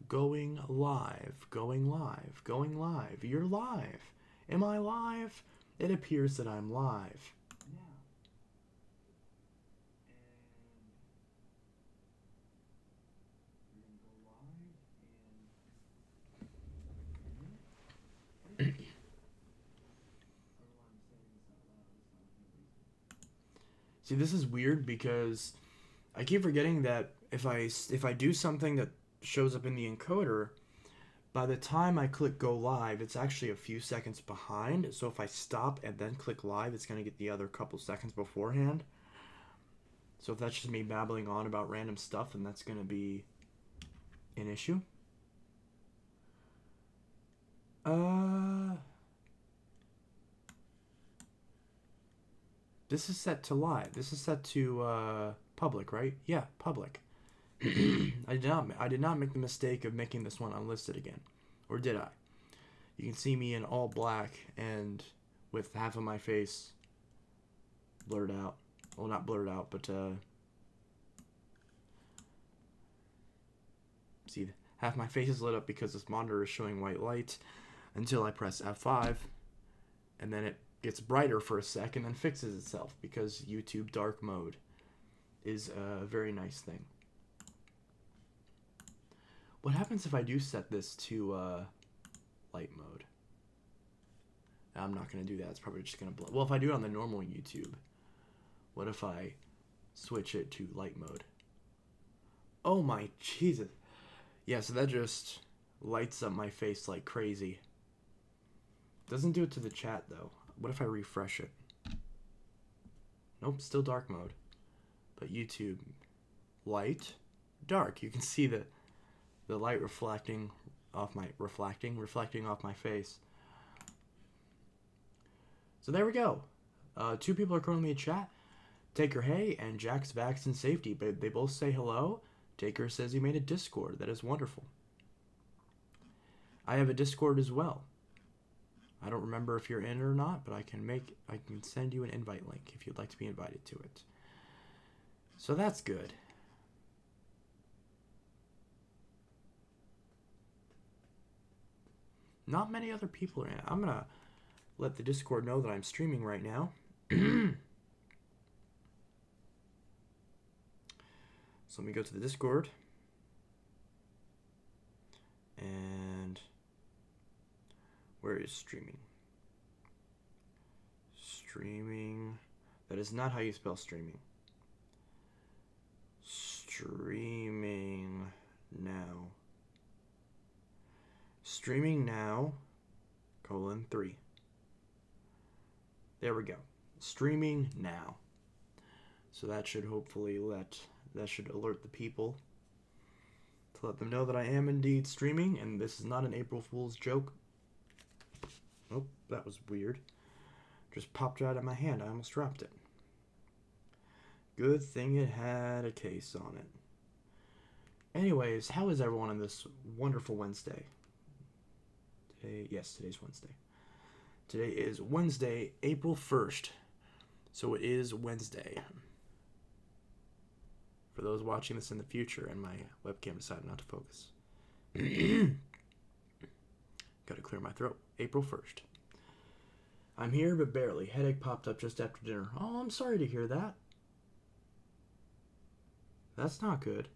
Going live. Going live. Going live. You're live. Am I live? It appears that I'm live. See, this is weird because I keep forgetting that if I do something that shows up in the encoder, by the time I click go live, it's actually a few seconds behind. So if I stop and then click live, it's going to get the other couple seconds beforehand. So if that's just me babbling on about random stuff, then that's going to be an issue. This is set to live. This is set to public, right? Yeah, public. I did not make the mistake of making this one unlisted again. Or did I? You can see me in all black and with half of my face blurred out. Well, not blurred out, but see, half my face is lit up because this monitor is showing white light until I press F5, and then it gets brighter for a sec and then fixes itself because YouTube dark mode is a very nice thing. What happens if I do set this to light mode? I'm not going to do that. It's probably just going to blow. Well, if I do it on the normal YouTube, what if I switch it to light mode? Oh my Jesus. Yeah, so that just lights up my face like crazy. Doesn't do it to the chat, though. What if I refresh it? Nope, still dark mode. But YouTube, light, dark. You can see the light reflecting off my face. So there we go. 2 people are currently in chat. Taker Hey and Jack's Vax and Safety. But they both say hello. Taker says he made a Discord. That is wonderful. I have a Discord as well. I don't remember if you're in or not, but I can send you an invite link if you'd like to be invited to it. So that's good. Not many other people are in. I'm going to let the Discord know that I'm streaming right now. So let me go to the Discord. And where is streaming? Streaming. That is not how you spell streaming. Streaming now. Streaming now, :3. There we go. Streaming now. So that should hopefully alert the people to let them know that I am indeed streaming, and this is not an April Fool's joke. Oh, that was weird. Just popped out of my hand. I almost dropped it. Good thing it had a case on it. Anyways, how is everyone on this wonderful Wednesday? Today's Wednesday. Today is Wednesday, April 1st. So it is Wednesday. For those watching this in the future, and my webcam decided not to focus. Gotta clear my throat. April 1st. I'm here, but barely. Headache popped up just after dinner. Oh, I'm sorry to hear that. That's not good.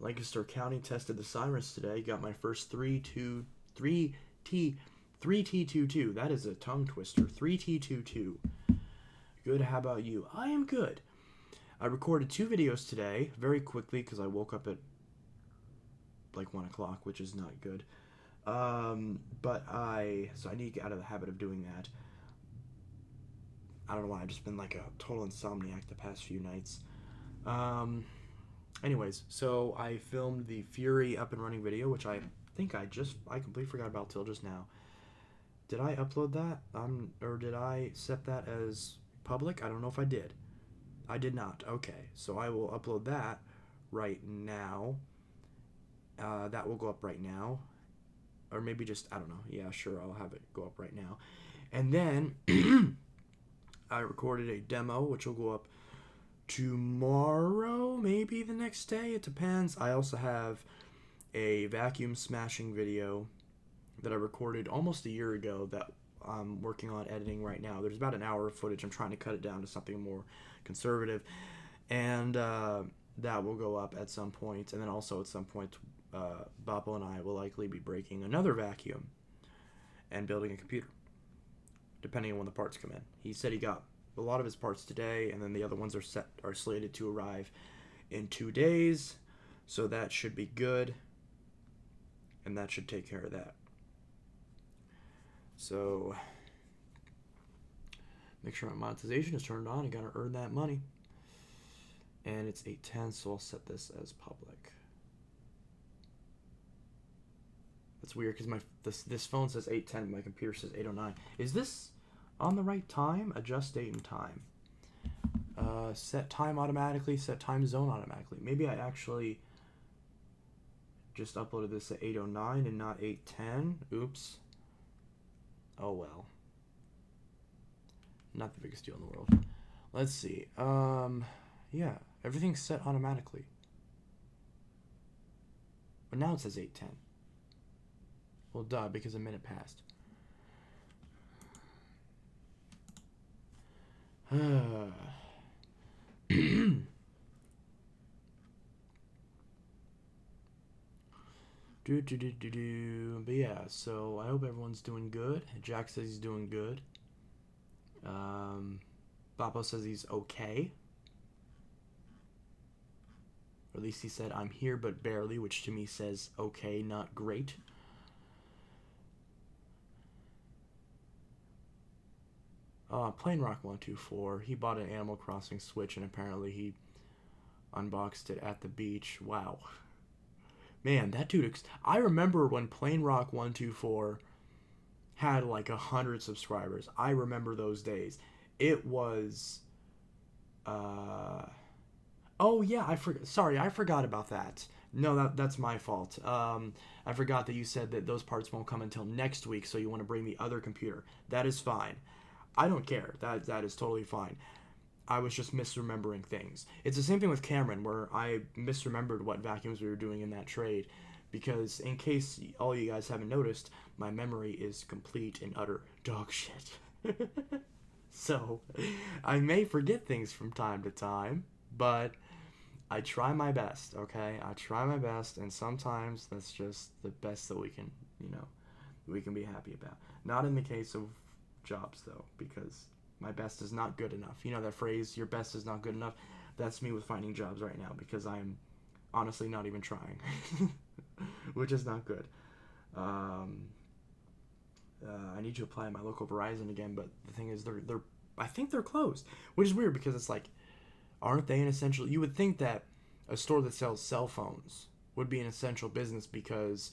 Lancaster County tested the sirens today. Got my first 3T22. That is a tongue twister. 3T22. Good, how about you? I am good. I recorded 2 videos today very quickly because I woke up at like 1 o'clock, which is not good. So I need to get out of the habit of doing that. I don't know why, I've just been like a total insomniac the past few nights. Anyways, so I filmed the Fury up and running video, which I think I completely forgot about till just now. Did I upload that? Or did I set that as public? I don't know if I did. I did not. Okay, so I will upload that right now. That will go up right now. Or maybe just, I don't know. Yeah, sure, I'll have it go up right now. And then I recorded a demo, which will go up tomorrow, maybe the next day. It depends. I also have a vacuum smashing video that I recorded almost a year ago that I'm working on editing right now. There's about an hour of footage. I'm trying to cut it down to something more conservative. And that will go up at some point. And then also at some point, Bappo and I will likely be breaking another vacuum and building a computer, depending on when the parts come in. He said he got a lot of his parts today, and then the other ones are slated to arrive in 2 days. So that should be good. And that should take care of that. So make sure my monetization is turned on. I gotta earn that money. And it's 8:10, so I'll set this as public. That's weird because this phone says 8:10, my computer says 8:09. Is this on the right time? Adjust date and time. Set time automatically. Set time zone automatically. Maybe I actually just uploaded this at 8:09 and not 8:10. Oops. Oh well. Not the biggest deal in the world. Let's see. Yeah, everything's set automatically. But now it says 8:10. Well, duh, because a minute passed. But yeah, so I hope everyone's doing good. Jack says he's doing good. Bappo says he's okay. Or at least he said, I'm here but barely, which to me says okay, not great. Plain Rock 124, he bought an Animal Crossing Switch and apparently he unboxed it at the beach. Wow. Man, that dude, I remember when Plain Rock 124 had like 100 subscribers. I remember those days. It was, oh yeah, I forgot about that. No, that's my fault. I forgot that you said that those parts won't come until next week, so you want to bring the other computer. That is fine. I don't care. That is totally fine. I was just misremembering things. It's the same thing with Cameron, where I misremembered what vacuums we were doing in that trade, because in case all you guys haven't noticed, my memory is complete and utter dog shit. So, I may forget things from time to time, but I try my best, okay? I try my best, and sometimes that's just the best that we can, we can be happy about. Not in the case of jobs, though, because my best is not good enough. You know that phrase, your best is not good enough? That's me with finding jobs right now, because I'm honestly not even trying, which is not good. I need to apply at my local Verizon again, but the thing is, I think they're closed, which is weird because it's like, aren't they an essential? You would think that a store that sells cell phones would be an essential business because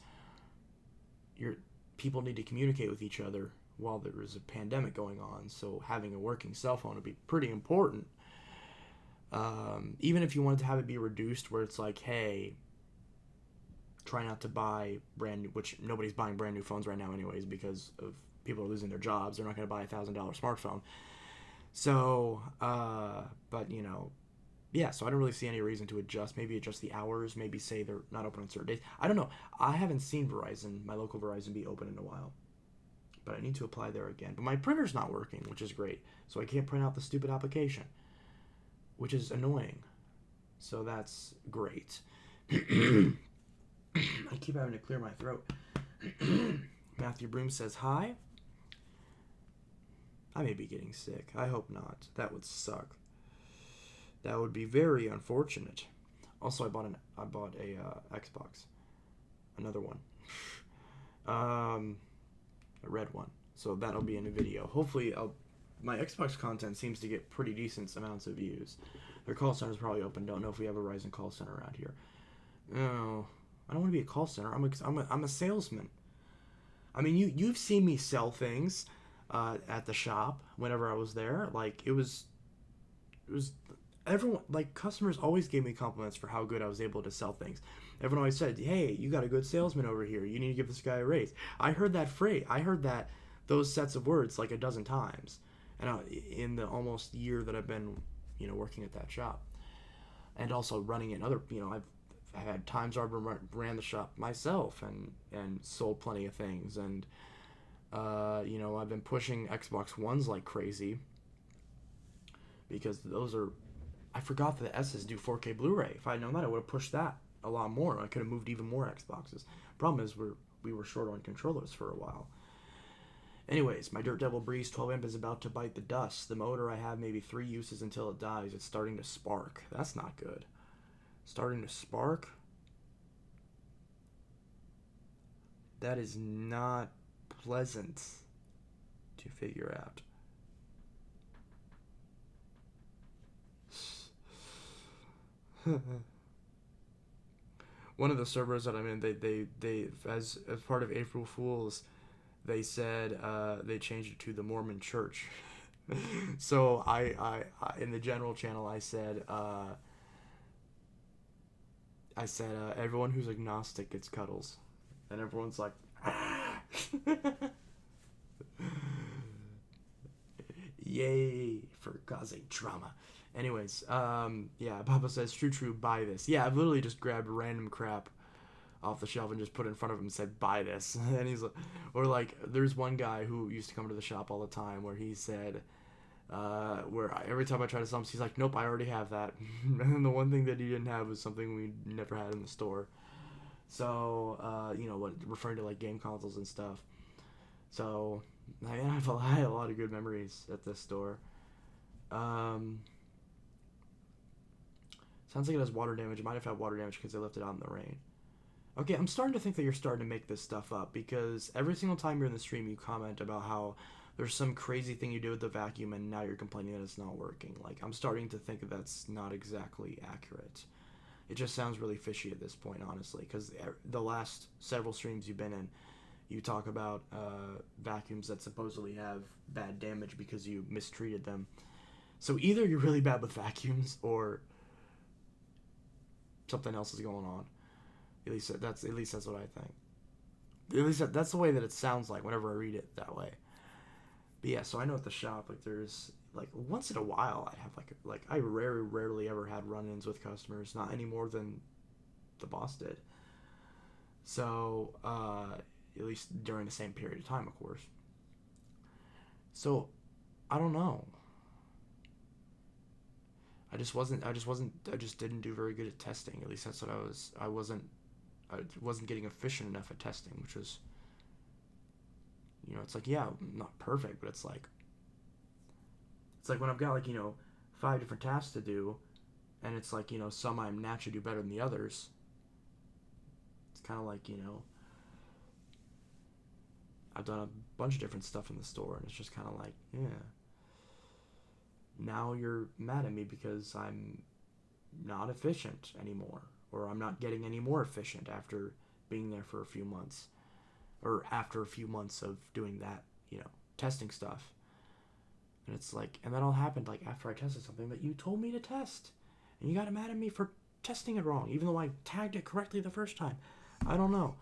people need to communicate with each other while there is a pandemic going on. So having a working cell phone would be pretty important. Even if you wanted to have it be reduced, where it's like, hey, try not to buy brand new, which nobody's buying brand new phones right now anyways because of people are losing their jobs. They're not going to buy a $1,000 smartphone. So, but yeah, so I don't really see any reason to adjust. Maybe adjust the hours, maybe say they're not open on certain days. I don't know. I haven't seen my local Verizon be open in a while. But I need to apply there again. But my printer's not working, which is great. So I can't print out the stupid application, which is annoying. So that's great. I keep having to clear my throat. Matthew Broom says, hi. I may be getting sick. I hope not. That would suck. That would be very unfortunate. Also, I bought a Xbox. Another one. A red one. So that'll be in a video. Hopefully, my Xbox content seems to get pretty decent amounts of views. Their call center's probably open. Don't know if we have a Verizon call center around here. No, I don't want to be a call center. I'm a salesman. I mean, you've seen me sell things at the shop whenever I was there. Like it was everyone, like customers always gave me compliments for how good I was able to sell things. Everyone always said, hey, you got a good salesman over here. You need to give this guy a raise. I heard those sets of words like a dozen times. And in the almost year that I've been, working at that shop. And also running it. had times where I ran the shop myself and sold plenty of things, and you know, I've been pushing Xbox Ones like crazy because those are. I forgot that the S's do 4K Blu-ray. If I had known that, I would have pushed that a lot more. I could have moved even more Xboxes. Problem is, we were short on controllers for a while. Anyways, my Dirt Devil Breeze 12 amp is about to bite the dust. The motor, I have maybe 3 uses until it dies. It's starting to spark. That's not good. Starting to spark? That is not pleasant to figure out. One of the servers that I'm in, they as part of April Fools, they said they changed it to the Mormon Church. So I in the general channel I said everyone who's agnostic gets cuddles, and everyone's like, ah! Yay for causing trauma. Anyways, yeah, Papa says, true, buy this. Yeah, I've literally just grabbed random crap off the shelf and just put it in front of him and said, buy this. And he's like, or like, there's one guy who used to come to the shop all the time where he said, every time I try to sell him, he's like, nope, I already have that. And the one thing that he didn't have was something we never had in the store. So, you know, what, referring to like game consoles and stuff. So, I had a lot of good memories at this store. Sounds like it has water damage. It might have had water damage because they left it out in the rain. Okay, I'm starting to think that you're starting to make this stuff up, because every single time you're in the stream, you comment about how there's some crazy thing you did with the vacuum and now you're complaining that it's not working. Like, I'm starting to think that that's not exactly accurate. It just sounds really fishy at this point, honestly, because the last several streams you've been in, you talk about vacuums that supposedly have bad damage because you mistreated them. So either you're really bad with vacuums or something else is going on. At least that's what I think. At least that's the way that it sounds like whenever I read it that way. But yeah, so I know at the shop, like, there's like once in a while I have like I rarely ever had run-ins with customers, not any more than the boss did. So at least during the same period of time, of course. So I don't know. I just didn't do very good at testing. At least that's what I wasn't getting efficient enough at testing, which was, you know, it's like, yeah, not perfect, but it's like when I've got, like, you know, 5 different tasks to do, and it's like, you know, some I naturally do better than the others. It's kind of like, you know, I've done a bunch of different stuff in the store, and it's just kind of like, yeah. Now you're mad at me because I'm not efficient anymore, or I'm not getting any more efficient after being there for a few months, or after a few months of doing that, you know, testing stuff. And it's like, and that all happened like after I tested something that you told me to test, and you got mad at me for testing it wrong, even though I tagged it correctly the first time. I don't know.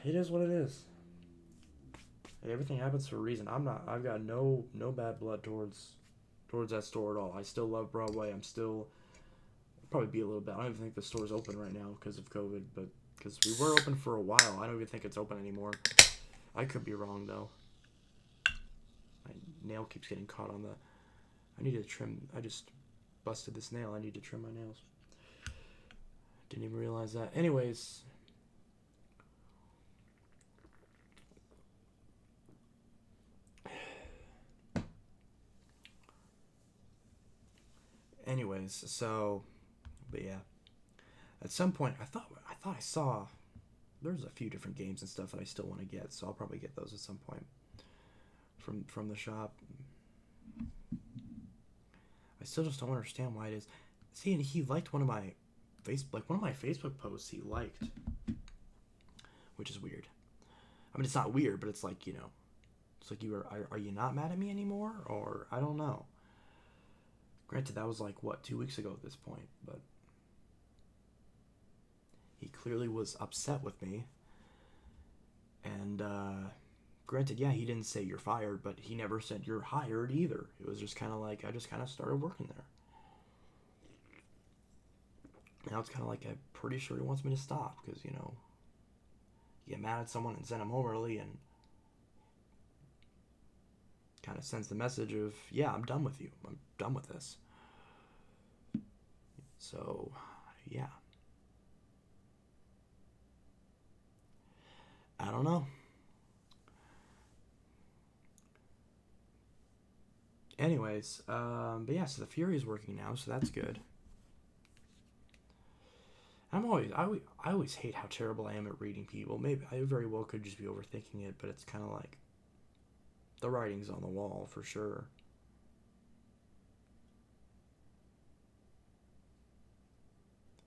It is what it is. Everything happens for a reason. I've got no bad blood towards that store at all. I still love Broadway. I'm still, probably be a little bit. I don't even think the store's open right now because of COVID, but because we were open for a while. I don't even think it's open anymore. I could be wrong though. My nail keeps getting caught on the, I need to trim, I just busted this nail. I need to trim my nails. Didn't even realize that. Anyways, so, but yeah, at some point I thought I saw there's a few different games and stuff that I still want to get, so I'll probably get those at some point from the shop. I still just don't understand why it is. See, and he liked one of my Facebook posts he liked, which is weird. I mean, it's not weird, but it's like, you know, it's like, are you not mad at me anymore, or I don't know. Granted, that was like, what, 2 weeks ago at this point, but he clearly was upset with me. And, granted, yeah, he didn't say you're fired, but he never said you're hired either. It was just kind of like, I just kind of started working there. Now it's kind of like I'm pretty sure he wants me to stop because, you know, you get mad at someone and send them home early and kind of sends the message of, yeah, I'm done with you. I'm done with this. So, yeah. I don't know. Anyways, but yeah, so the Fury is working now, so that's good. I always hate how terrible I am at reading people. Maybe I very well could just be overthinking it, but it's kind of like the writing's on the wall for sure.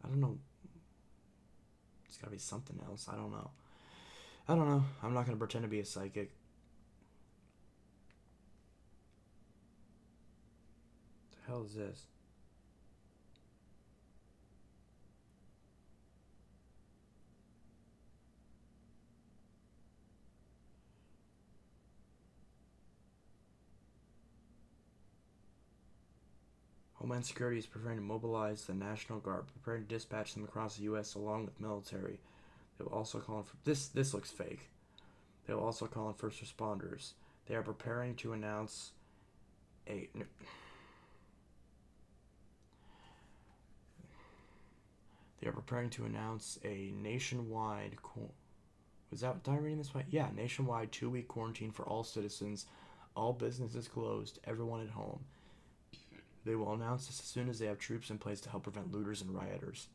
I don't know. It's gotta be something else. I don't know. I don't know. I'm not gonna pretend to be a psychic. What the hell is this? Homeland Security is preparing to mobilize the National Guard, preparing to dispatch them across the U.S. along with military. They will also call in for this. This looks fake. They will also call in first responders. They are preparing to announce a. They are preparing to announce a nationwide. Was that? Did I reading this right? Yeah, nationwide 2-week quarantine for all citizens, all businesses closed, everyone at home. They will announce this as soon as they have troops in place to help prevent looters and rioters.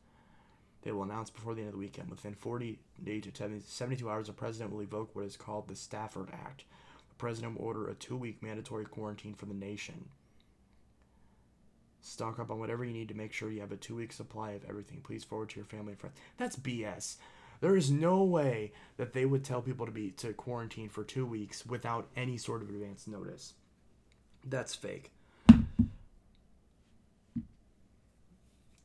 They will announce before the end of the weekend. Within 48 to 72 hours, the president will evoke what is called the Stafford Act. The president will order a 2-week mandatory quarantine for the nation. Stock up on whatever you need to make sure you have a 2-week supply of everything. Please forward to your family and friends. That's BS. There is no way that they would tell people to quarantine for 2 weeks without any sort of advance notice. That's fake.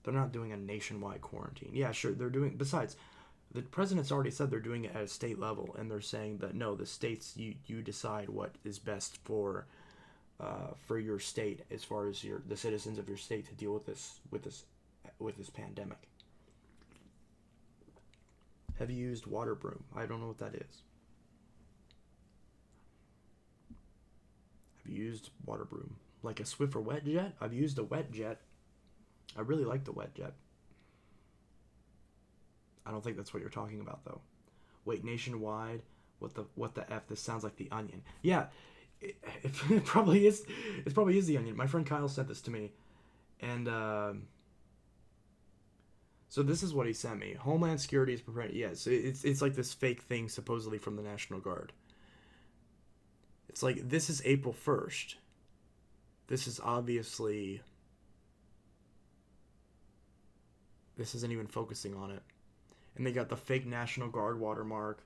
They're not doing a nationwide quarantine. Yeah, sure, they're doing. Besides, the president's already said they're doing it at a state level, and they're saying that no, the states you decide what is best for your state as far as the citizens of your state to deal with this pandemic. Have you used water broom? I don't know what that is. Have you used water broom? Like a Swiffer wet jet? I've used a wet jet. I really like the wet jet. I don't think that's what you're talking about though. Wait, nationwide? What the f? This sounds like the Onion. Yeah, it probably is. It probably is the Onion. My friend Kyle sent this to me, and so this is what he sent me. Homeland Security is preparing. Yes, it's like this fake thing supposedly from the National Guard. It's like this is April 1st. This is obviously. This isn't even focusing on it. And they got the fake National Guard watermark.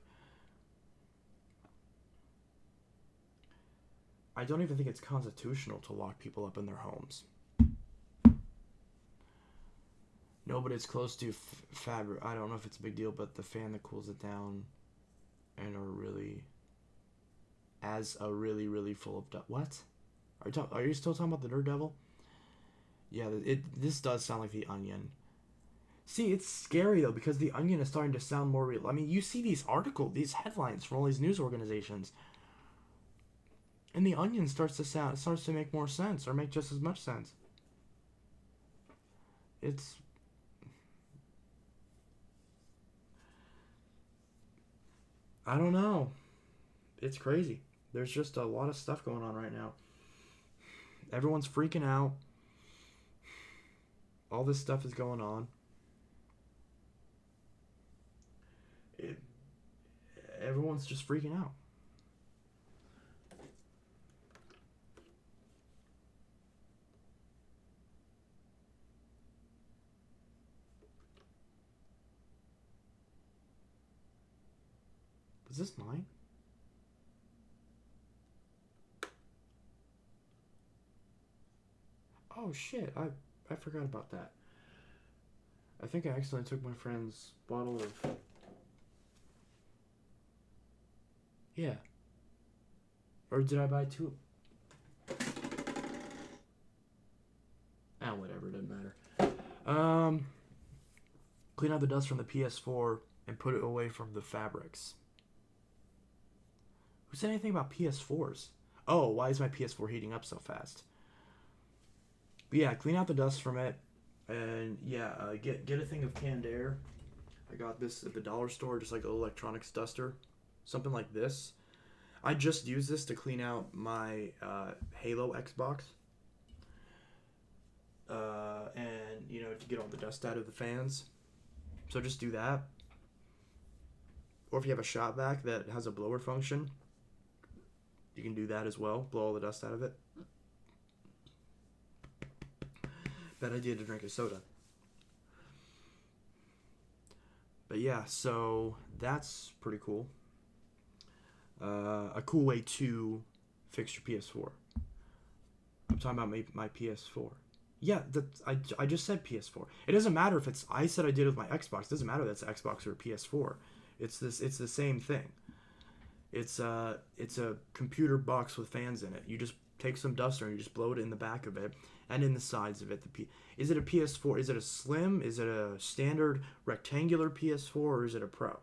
I don't even think it's constitutional to lock people up in their homes. No, but it's close to fabric. I don't know if it's a big deal, but the fan that cools it down and really full of what? Are you still talking about the Dirt Devil? Yeah, this does sound like the Onion. See, it's scary though because the Onion is starting to sound more real. I mean, you see these these headlines from all these news organizations, and the Onion starts to make more sense or make just as much sense. It's I don't know. It's crazy. There's just a lot of stuff going on right now. Everyone's freaking out. All this stuff is going on. Everyone's just freaking out. Was this mine? Oh shit, I forgot about that. I think I accidentally took my friend's bottle of. Yeah. Or did I buy two? Ah, whatever, it doesn't matter. Clean out the dust from the PS4 and put it away from the fabrics. Who said anything about PS4s? Oh, why is my PS4 heating up so fast? But yeah, clean out the dust from it. And yeah, get a thing of canned air. I got this at the dollar store, just like an electronics duster. Something like this. I just used this to clean out my Halo Xbox. And, you know, to get all the dust out of the fans. So just do that. Or if you have a shop vac that has a blower function, you can do that as well. Blow all the dust out of it. Bad idea to drink a soda. But yeah, so that's pretty cool. A cool way to fix your PS4. I'm talking about my PS4. Yeah, I just said PS4. It doesn't matter if it's... I said I did it with my Xbox. It doesn't matter if that's Xbox or a PS4. It's the same thing. It's a computer box with fans in it. You just take some duster and you just blow it in the back of it and in the sides of it. Is it a PS4? Is it a slim? Is it a standard rectangular PS4 or is it a Pro?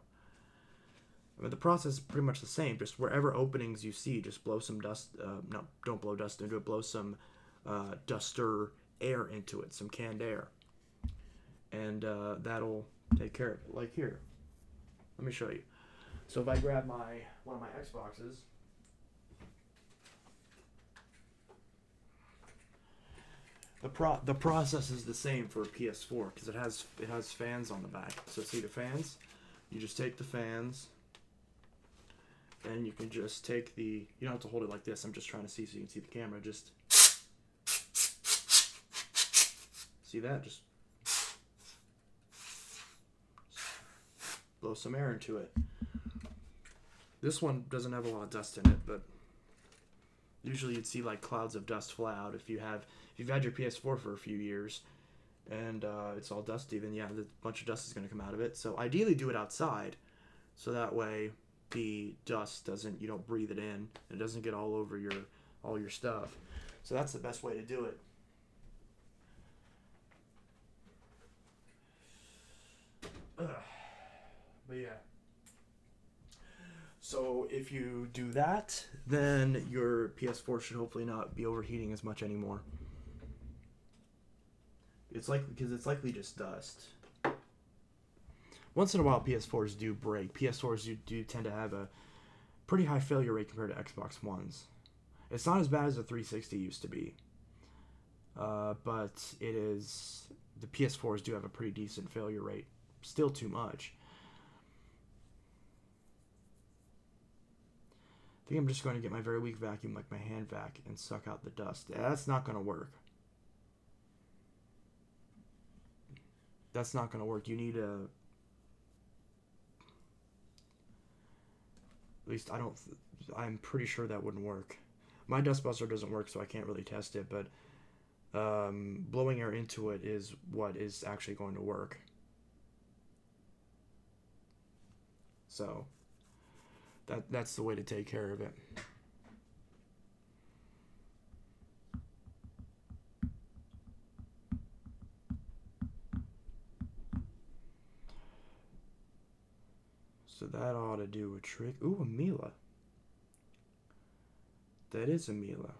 I mean, the process is pretty much the same. Just wherever openings you see, just blow some dust. No, don't blow dust into it. Blow some duster air into it, some canned air, and that'll take care of it. Like here, let me show you. So if I grab one of my Xboxes, the process is the same for a PS4 because it has fans on the back. So see the fans, you just take the fans, and you can just take you don't have to hold it like this. I'm just trying to see so you can see the camera. Just see that? Just blow some air into it. This one doesn't have a lot of dust in it, but usually you'd see like clouds of dust fly out if you've had your PS4 for a few years and it's all dusty, then yeah, a bunch of dust is going to come out of it. So ideally do it outside so that way the dust you don't breathe it in. It doesn't get all over all your stuff. So that's the best way to do it. But yeah. So if you do that, then your PS4 should hopefully not be overheating as much anymore. Because it's likely just dust. Once in a while, PS4s do break. PS4s do tend to have a pretty high failure rate compared to Xbox Ones. It's not as bad as the 360 used to be. But it is... The PS4s do have a pretty decent failure rate. Still too much. I think I'm just going to get my very weak vacuum, like my hand vac, and suck out the dust. That's not going to work. That's not going to work. You need a... At least I'm pretty sure that wouldn't work. My dustbuster doesn't work, so I can't really test it, but blowing air into it is what is actually going to work. So that's the way to take care of it. So that ought to do a trick. Ooh, a Mila. That is a Mila.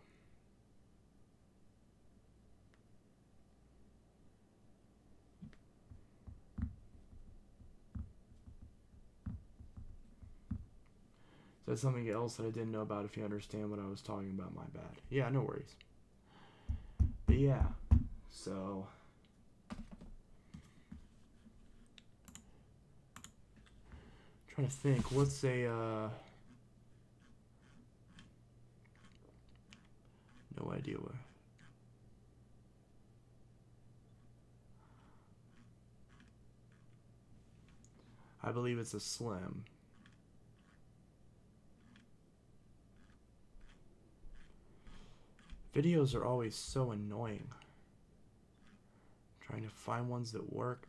So that's something else that I didn't know about. If you understand what I was talking about, my bad. Yeah, no worries. But yeah, so... Trying to think, what's a, no idea what. I believe it's a slim. Videos are always so annoying. Trying to find ones that work.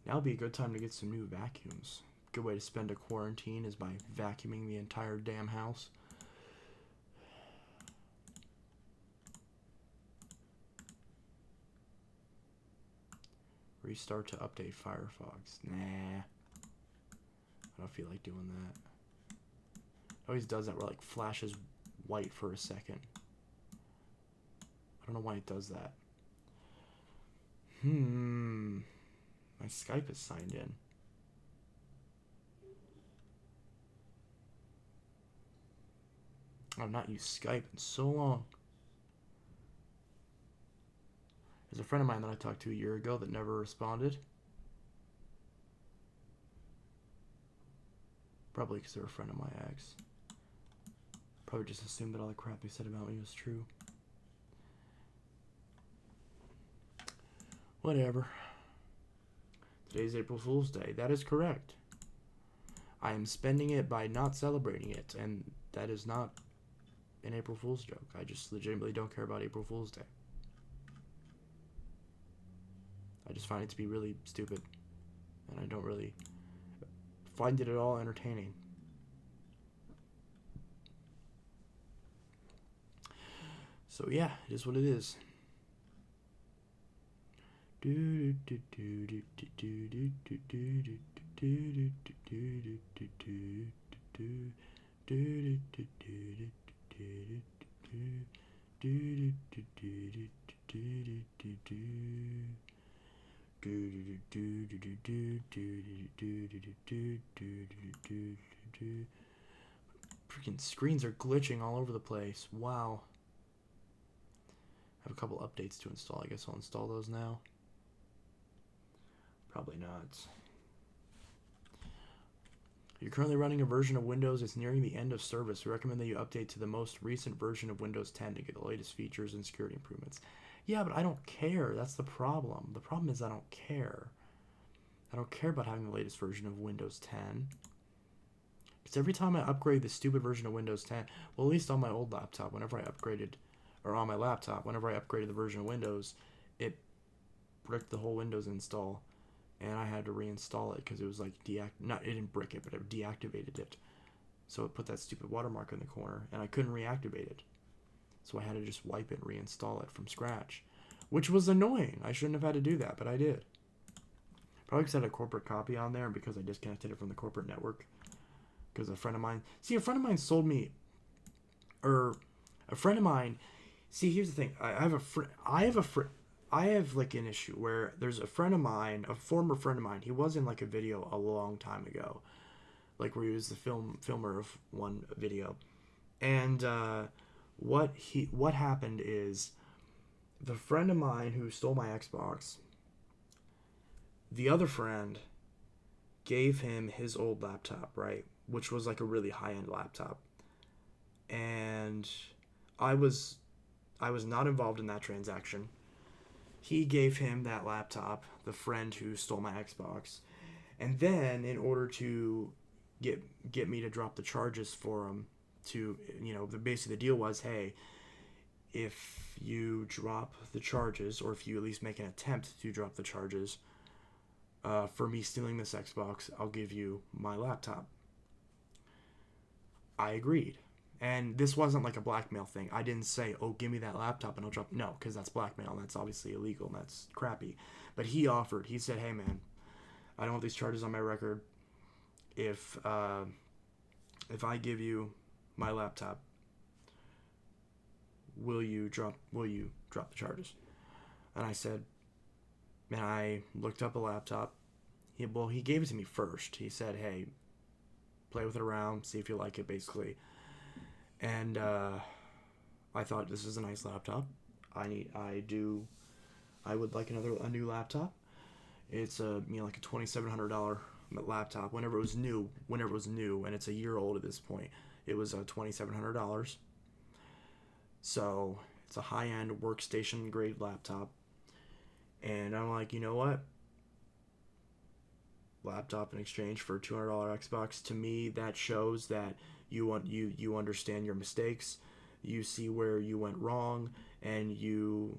Now would be a good time to get some new vacuums. good way to spend a quarantine is by vacuuming the entire damn house. Restart to update Firefox. Nah. I don't feel like doing that. It always does that where it like flashes white for a second. I don't know why it does that. My Skype is signed in. I've not used Skype in so long. There's a friend of mine that I talked to a year ago that never responded. Probably because they're a friend of my ex. Probably just assumed that all the crap they said about me was true. Whatever. Today's April Fool's Day. That is correct. I am spending it by not celebrating it, and that is not an April Fool's joke. I just legitimately don't care about April Fool's Day. I just find it to be really stupid, and I don't really find it at all entertaining. So yeah, it is what it is. Freaking screens are glitching all over the place. Wow. I have a couple updates to install. I guess I'll install those now. Probably not. You're currently running a version of Windows. It's nearing the end of service. We recommend that you update to the most recent version of Windows 10 to get the latest features and security improvements. Yeah, but I don't care. That's the problem. The problem is I don't care. I don't care about having the latest version of Windows 10. Because every time I upgrade the stupid version of Windows 10, well, at least on my old laptop, whenever I upgraded, or on my laptop, whenever I upgraded the version of Windows, it bricked the whole Windows install. And I had to reinstall it because it was like it didn't brick it, but it deactivated it. So it put that stupid watermark in the corner, and I couldn't reactivate it. So I had to just wipe it and reinstall it from scratch, which was annoying. I shouldn't have had to do that, but I did. Probably because I had a corporate copy on there and because I disconnected it from the corporate network. Because a friend of mine sold me, or a friend of mine. See, here's the thing. I have like an issue where there's a friend of mine, a former friend of mine. He was in like a video a long time ago, like where he was the filmer of one video, and what happened is the friend of mine who stole my Xbox. The other friend gave him his old laptop, right, which was like a really high-end laptop, and I was not involved in that transaction. He gave him that laptop, the friend who stole my Xbox. And then, in order to get me to drop the charges for him, basically the deal was, hey, if you drop the charges, or if you at least make an attempt to drop the charges, for me stealing this Xbox, I'll give you my laptop. I agreed. And this wasn't like a blackmail thing. I didn't say, oh, give me that laptop and I'll drop. No, because that's blackmail. And that's obviously illegal and that's crappy. But he offered. He said, hey, man, I don't want these charges on my record. If I give you my laptop, will you drop the charges? And I said, and I looked up a laptop. He gave it to me first. He said, hey, play with it around, see if you like it, basically. And I thought, this is a nice laptop. I would like a new laptop. It's like a $2,700 laptop. Whenever it was new, and it's a year old at this point, it was $2,700. So it's a high-end workstation grade laptop. And I'm like, you know what? Laptop in exchange for a $200 Xbox. To me, that shows that you understand your mistakes, you see where you went wrong, and you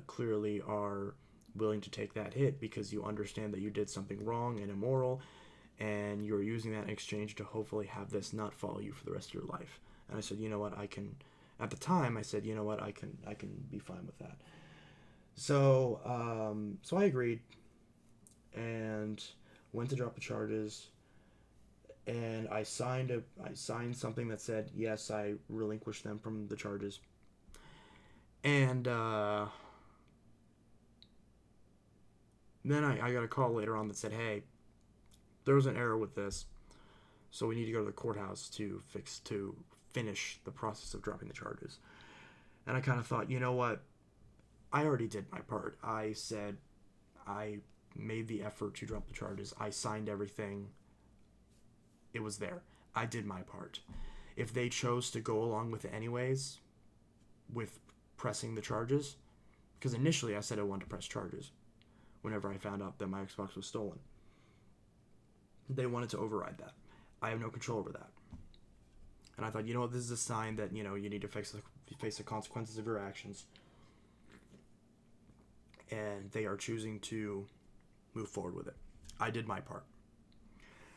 clearly are willing to take that hit because you understand that you did something wrong and immoral, and you're using that in exchange to hopefully have this not follow you for the rest of your life. And I said, you know what, I can. At the time, I said, you know what, I can be fine with that. So I agreed, and went to drop the charges, and I signed something that said yes, I relinquished them from the charges. And then I got a call later on that said, hey, there was an error with this, so we need to go to the courthouse to finish the process of dropping the charges. And I kind of thought, you know what, I already did my part. I said I made the effort to drop the charges. I signed everything. It was there. I did my part. If they chose to go along with it anyways, with pressing the charges, because initially I said I wanted to press charges whenever I found out that my Xbox was stolen. They wanted to override that. I have no control over that. And I thought, you know what, this is a sign that, you know, you need to face the consequences of your actions. And they are choosing to move forward with it. I did my part.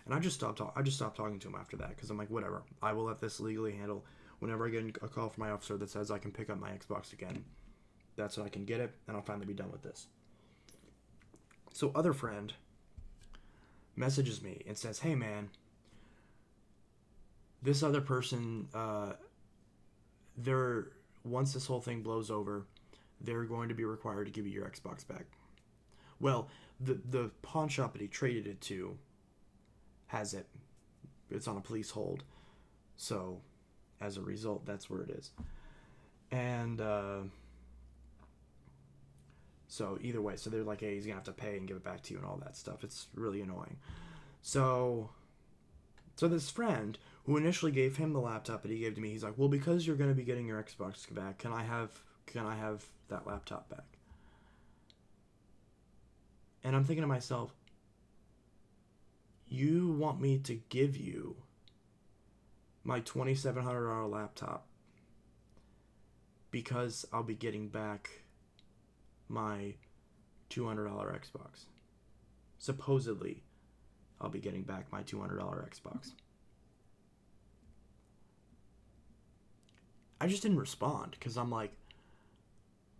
And I just stopped talking to him after that, because I'm like, whatever. I will let this legally handle. Whenever I get a call from my officer that says I can pick up my Xbox again, that's when I can get it, and I'll finally be done with this. So other friend messages me and says, hey man, this other person, once this whole thing blows over, they're going to be required to give you your Xbox back. Well, the pawn shop that he traded it to has it. It's on a police hold. So, as a result, that's where it is. And, so either way, so they're like, hey, he's going to have to pay and give it back to you and all that stuff. It's really annoying. So this friend who initially gave him the laptop that he gave to me, he's like, well, because you're going to be getting your Xbox back, can I have that laptop back? And I'm thinking to myself, you want me to give you my $2,700 laptop because I'll be getting back my $200 Xbox. Supposedly, I'll be getting back my $200 Xbox. I just didn't respond because I'm like,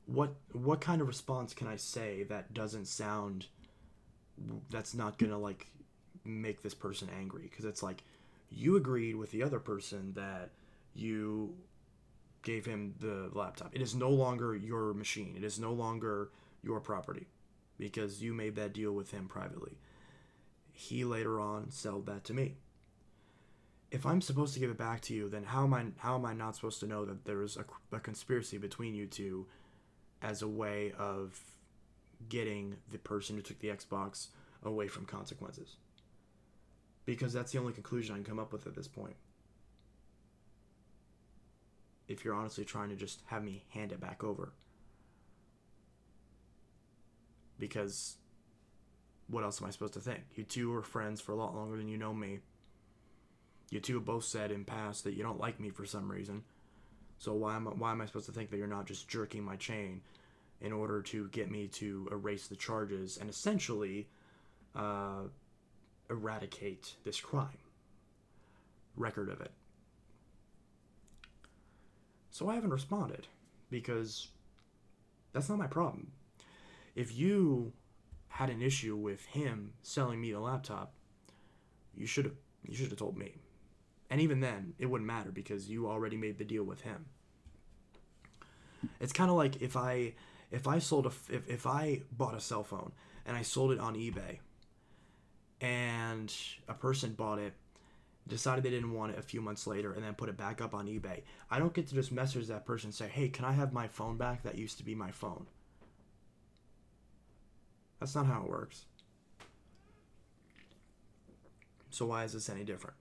what kind of response can I say that doesn't sound, that's not gonna like make this person angry? Because it's like, you agreed with the other person that you gave him the laptop. It is no longer your machine. It is no longer your property because you made that deal with him privately. He later on sold that to me. If I'm supposed to give it back to you, then how am I not supposed to know that there is a conspiracy between you two as a way of getting the person who took the Xbox away from consequences? Because that's the only conclusion I can come up with at this point. If you're honestly trying to just have me hand it back over. Because what else am I supposed to think? You two are friends for a lot longer than you know me. You two have both said in past that you don't like me for some reason. So why am I supposed to think that you're not just jerking my chain in order to get me to erase the charges and essentially eradicate this crime record of it? So I haven't responded because that's not my problem. If you had an issue with him selling me the laptop, you should have told me. And even then, it wouldn't matter because you already made the deal with him. It's kind of like if I bought a cell phone and I sold it on eBay and a person bought it, decided they didn't want it a few months later, and then put it back up on eBay, I don't get to just message that person and say, hey, can I have my phone back? That used to be my phone. That's not how it works. So why is this any different?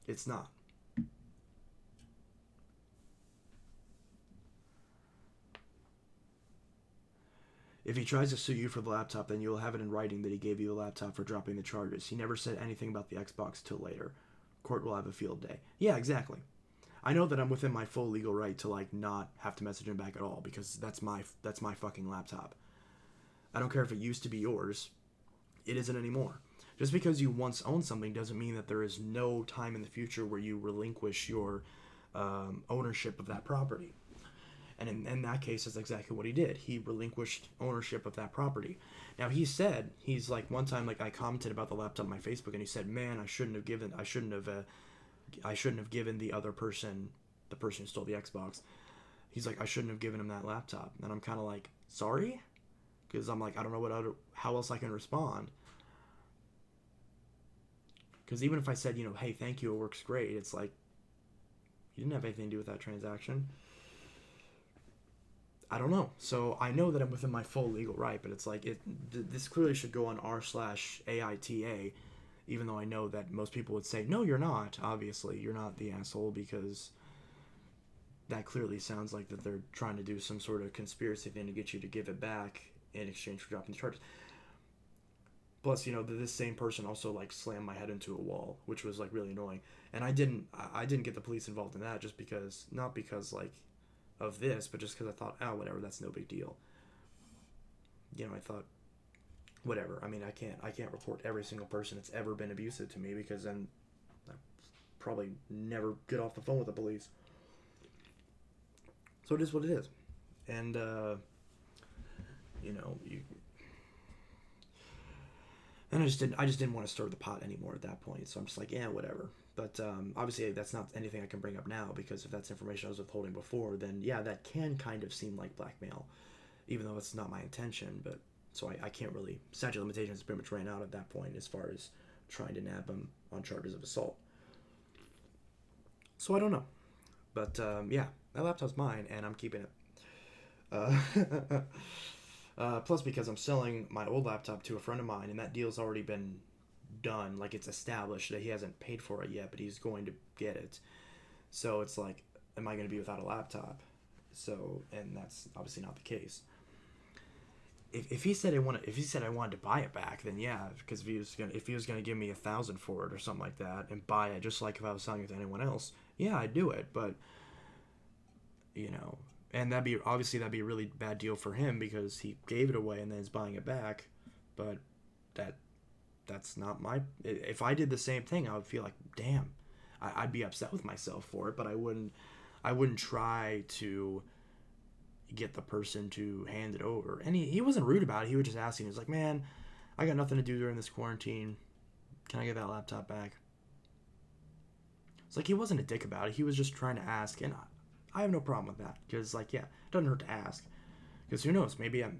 It's not. If he tries to sue you for the laptop, then you'll have it in writing that he gave you the laptop for dropping the charges. He never said anything about the Xbox till later. Court will have a field day. Yeah, exactly. I know that I'm within my full legal right to like not have to message him back at all because that's my fucking laptop. I don't care if it used to be yours. It isn't anymore. Just because you once owned something doesn't mean that there is no time in the future where you relinquish your ownership of that property. And in that case, that's exactly what he did. He relinquished ownership of that property. Now he's like, one time, like, I commented about the laptop on my Facebook, and he said, "Man, I shouldn't have given the other person, the person who stole the Xbox." He's like, "I shouldn't have given him that laptop." And I'm kind of like, sorry, because I'm like, I don't know how else I can respond. Because even if I said, "Hey, thank you, it works great," it's like, you didn't have anything to do with that transaction. I don't know. So I know that I'm within my full legal right, but it's like, this clearly should go on r/AITA, even though I know that most people would say, no, you're not. Obviously, you're not the asshole, because that clearly sounds like that they're trying to do some sort of conspiracy thing to get you to give it back in exchange for dropping the charges. Plus, this same person also, like, slammed my head into a wall, which was, like, really annoying. And I didn't get the police involved in that, just because, not because, like, of this, but just because I thought, oh, whatever, that's no big deal. I thought, whatever. I mean, I can't report every single person that's ever been abusive to me, because then I probably never get off the phone with the police. So it is what it is. And and I just didn't want to stir the pot anymore at that point. So I'm just like, yeah, whatever. But obviously, that's not anything I can bring up now, because if that's information I was withholding before, then yeah, that can kind of seem like blackmail, even though it's not my intention. But so I can't really, statute of limitations pretty much ran out at that point as far as trying to nab him on charges of assault. So I don't know. But yeah, that laptop's mine, and I'm keeping it. Plus, because I'm selling my old laptop to a friend of mine, and that deal's already been done. Like, it's established that he hasn't paid for it yet, but he's going to get it. So it's like, am I going to be without a laptop? So, and that's obviously not the case. If he said I wanted to buy it back, then yeah, because if he was gonna give me $1,000 for it or something like that and buy it, just like if I was selling it to anyone else, yeah, I'd do it. But and that'd be a really bad deal for him, because he gave it away and then is buying it back. But that's not my. If I did the same thing, I would feel like, damn, I'd be upset with myself for it, but I wouldn't try to get the person to hand it over. And he wasn't rude about it. He was just asking. He was like, "Man, I got nothing to do during this quarantine. Can I get that laptop back?" It's like, he wasn't a dick about it. He was just trying to ask, and I have no problem with that, because, like, yeah, it doesn't hurt to ask. Because who knows? Maybe I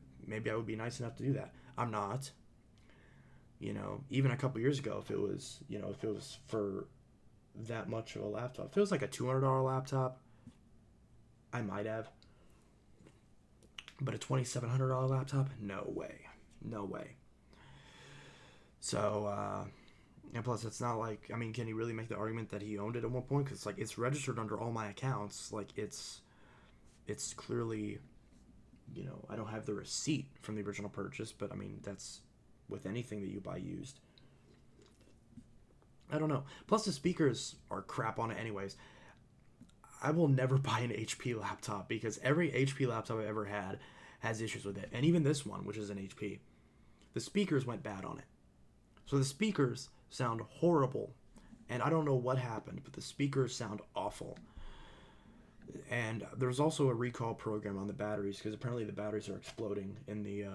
would be nice enough to do that. I'm not. Even a couple years ago, if it was for that much of a laptop, if it was like a $200 laptop, I might have. But a $2,700 laptop? No way. So, and plus, it's not like, I mean, can he really make the argument that he owned it at one point? Because, like, it's registered under all my accounts. Like, it's clearly, I don't have the receipt from the original purchase, but, I mean, that's with anything that you buy used. I don't know. Plus, the speakers are crap on it anyways. I will never buy an HP laptop, because every HP laptop I've ever had has issues with it. And even this one, which is an HP, the speakers went bad on it. So the speakers sound horrible. And I don't know what happened, but the speakers sound awful. And there's also a recall program on the batteries, because apparently the batteries are exploding in the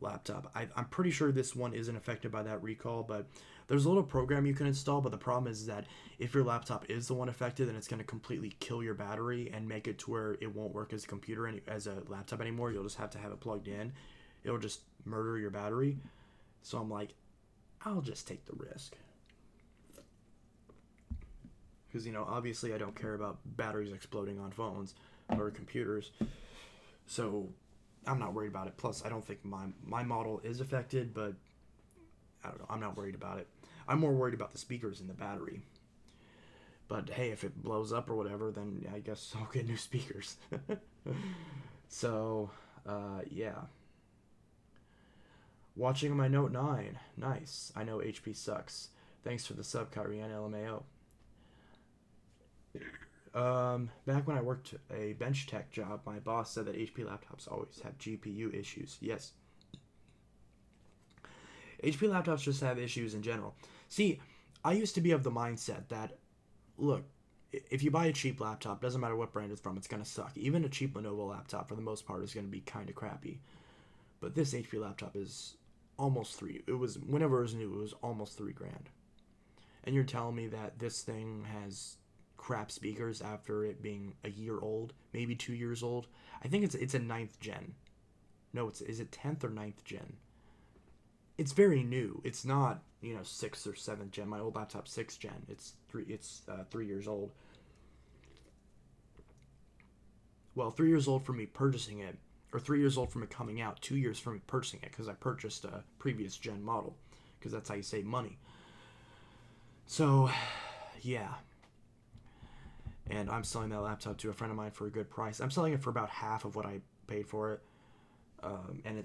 laptop. I'm pretty sure this one isn't affected by that recall, but there's a little program you can install. But the problem is that if your laptop is the one affected, then it's going to completely kill your battery and make it to where it won't work as a computer, as a laptop anymore. You'll just have to have it plugged in. It'll just murder your battery. So I'm like, I'll just take the risk, because obviously I don't care about batteries exploding on phones or computers, so I'm not worried about it. Plus, I don't think my model is affected, but I don't know. I'm not worried about it. I'm more worried about the speakers and the battery. But hey, if it blows up or whatever, then I guess I'll get new speakers. So, yeah. Watching my Note 9. Nice. I know HP sucks. Thanks for the sub, Kyrian LMAO. Back when I worked a bench tech job, my boss said that HP laptops always have GPU issues. Yes. HP laptops just have issues in general. See, I used to be of the mindset that, look, if you buy a cheap laptop, doesn't matter what brand it's from, it's going to suck. Even a cheap Lenovo laptop, for the most part, is going to be kind of crappy. But this HP laptop is almost three. It was, whenever it was new, it was almost $3,000. And you're telling me that this thing has crap speakers after it being a year old, maybe 2 years old? I think it's a 9th gen. No, is it 10th or 9th gen? It's very new. It's not, 6th or 7th gen. My old laptop's 6th gen. It's 3 years old. Well, 3 years old for me purchasing it, or 3 years old from it coming out, 2 years from me purchasing it, because I purchased a previous gen model, because that's how you save money. So, yeah. And I'm selling that laptop to a friend of mine for a good price. I'm selling it for about half of what I paid for it.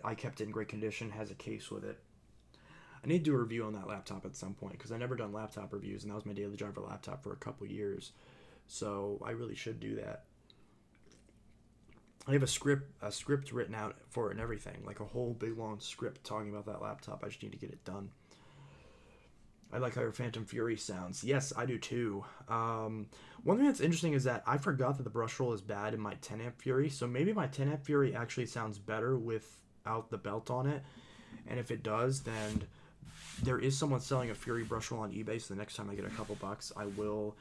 I kept it in great condition, has a case with it. I need to do a review on that laptop at some point, because I've never done laptop reviews, and that was my daily driver laptop for a couple years. So I really should do that. I have a script written out for it and everything, like a whole big long script talking about that laptop. I just need to get it done. I like how your Phantom Fury sounds. Yes, I do too. One thing that's interesting is that I forgot that the brush roll is bad in my 10 amp Fury, so maybe my 10 amp Fury actually sounds better without the belt on it. And if it does, then there is someone selling a Fury brush roll on eBay, so the next time I get a couple bucks, I will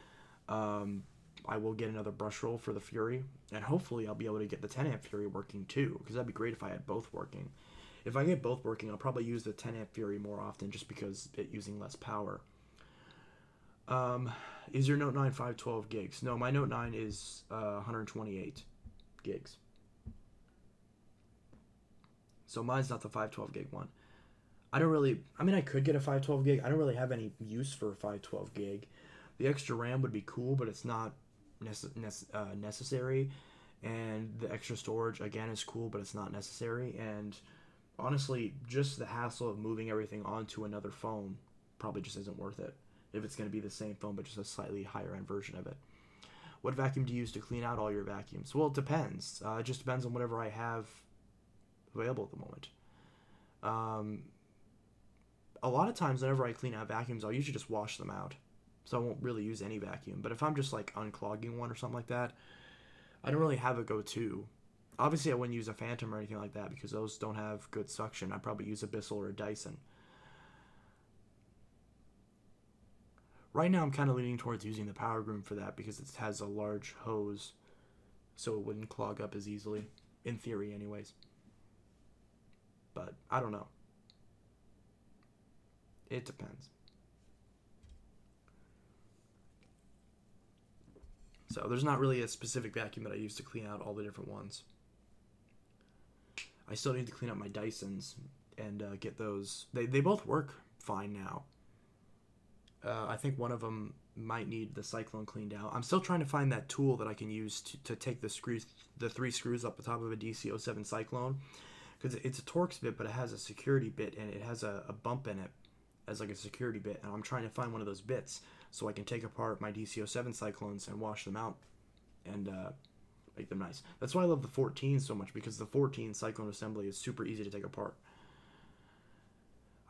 get another brush roll for the Fury, and hopefully I'll be able to get the 10 amp Fury working too, because that'd be great if I had both working. If I get both working, I'll probably use the 10 amp Fury more often, just because it's using less power. Is your Note 9 512 gigs? No, my Note 9 is 128 gigs. So mine's not the 512 gig one. I could get a 512 gig. I don't really have any use for a 512 gig. The extra RAM would be cool, but it's not necessary. And the extra storage, again, is cool, but it's not necessary. And honestly, just the hassle of moving everything onto another phone probably just isn't worth it. If it's going to be the same phone, but just a slightly higher end version of it. What vacuum do you use to clean out all your vacuums? Well, it depends. It just depends on whatever I have available at the moment. A lot of times, whenever I clean out vacuums, I'll usually just wash them out. So I won't really use any vacuum. But if I'm just like unclogging one or something like that, I don't really have a go-to. Obviously, I wouldn't use a Phantom or anything like that because those don't have good suction. I'd probably use a Bissell or a Dyson. Right now, I'm kind of leaning towards using the Power Groom for that because it has a large hose, so it wouldn't clog up as easily, in theory anyways. But I don't know. It depends. So there's not really a specific vacuum that I use to clean out all the different ones. I still need to clean up my Dysons and get those. They both work fine now. I think one of them might need the cyclone cleaned out. I'm still trying to find that tool that I can use to take the 3 screws up the top of a DC07 Cyclone, because it's a Torx bit, but it has a security bit and it has a bump in it as like a security bit, and I'm trying to find one of those bits so I can take apart my DC07 Cyclones and wash them out and make them nice. That's why I love the 14 so much, because the 14 Cyclone assembly is super easy to take apart.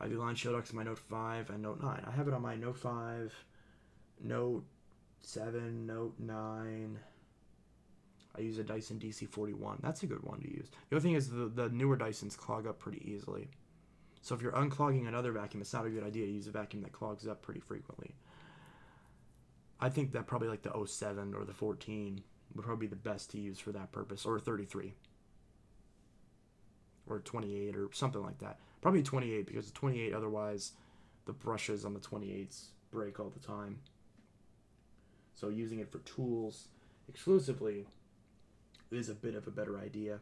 I do line shield ducts in my Note 5 and Note 9. I have it on my Note 5, Note 7, Note 9. I use a Dyson DC41. That's a good one to use. The other thing is the newer Dysons clog up pretty easily. So if you're unclogging another vacuum, it's not a good idea to use a vacuum that clogs up pretty frequently. I think that probably like the 07 or the 14 would probably be the best to use for that purpose, or 33. Or 28 or something like that. Probably 28, because the 28, otherwise the brushes on the 28s break all the time. So using it for tools exclusively is a bit of a better idea.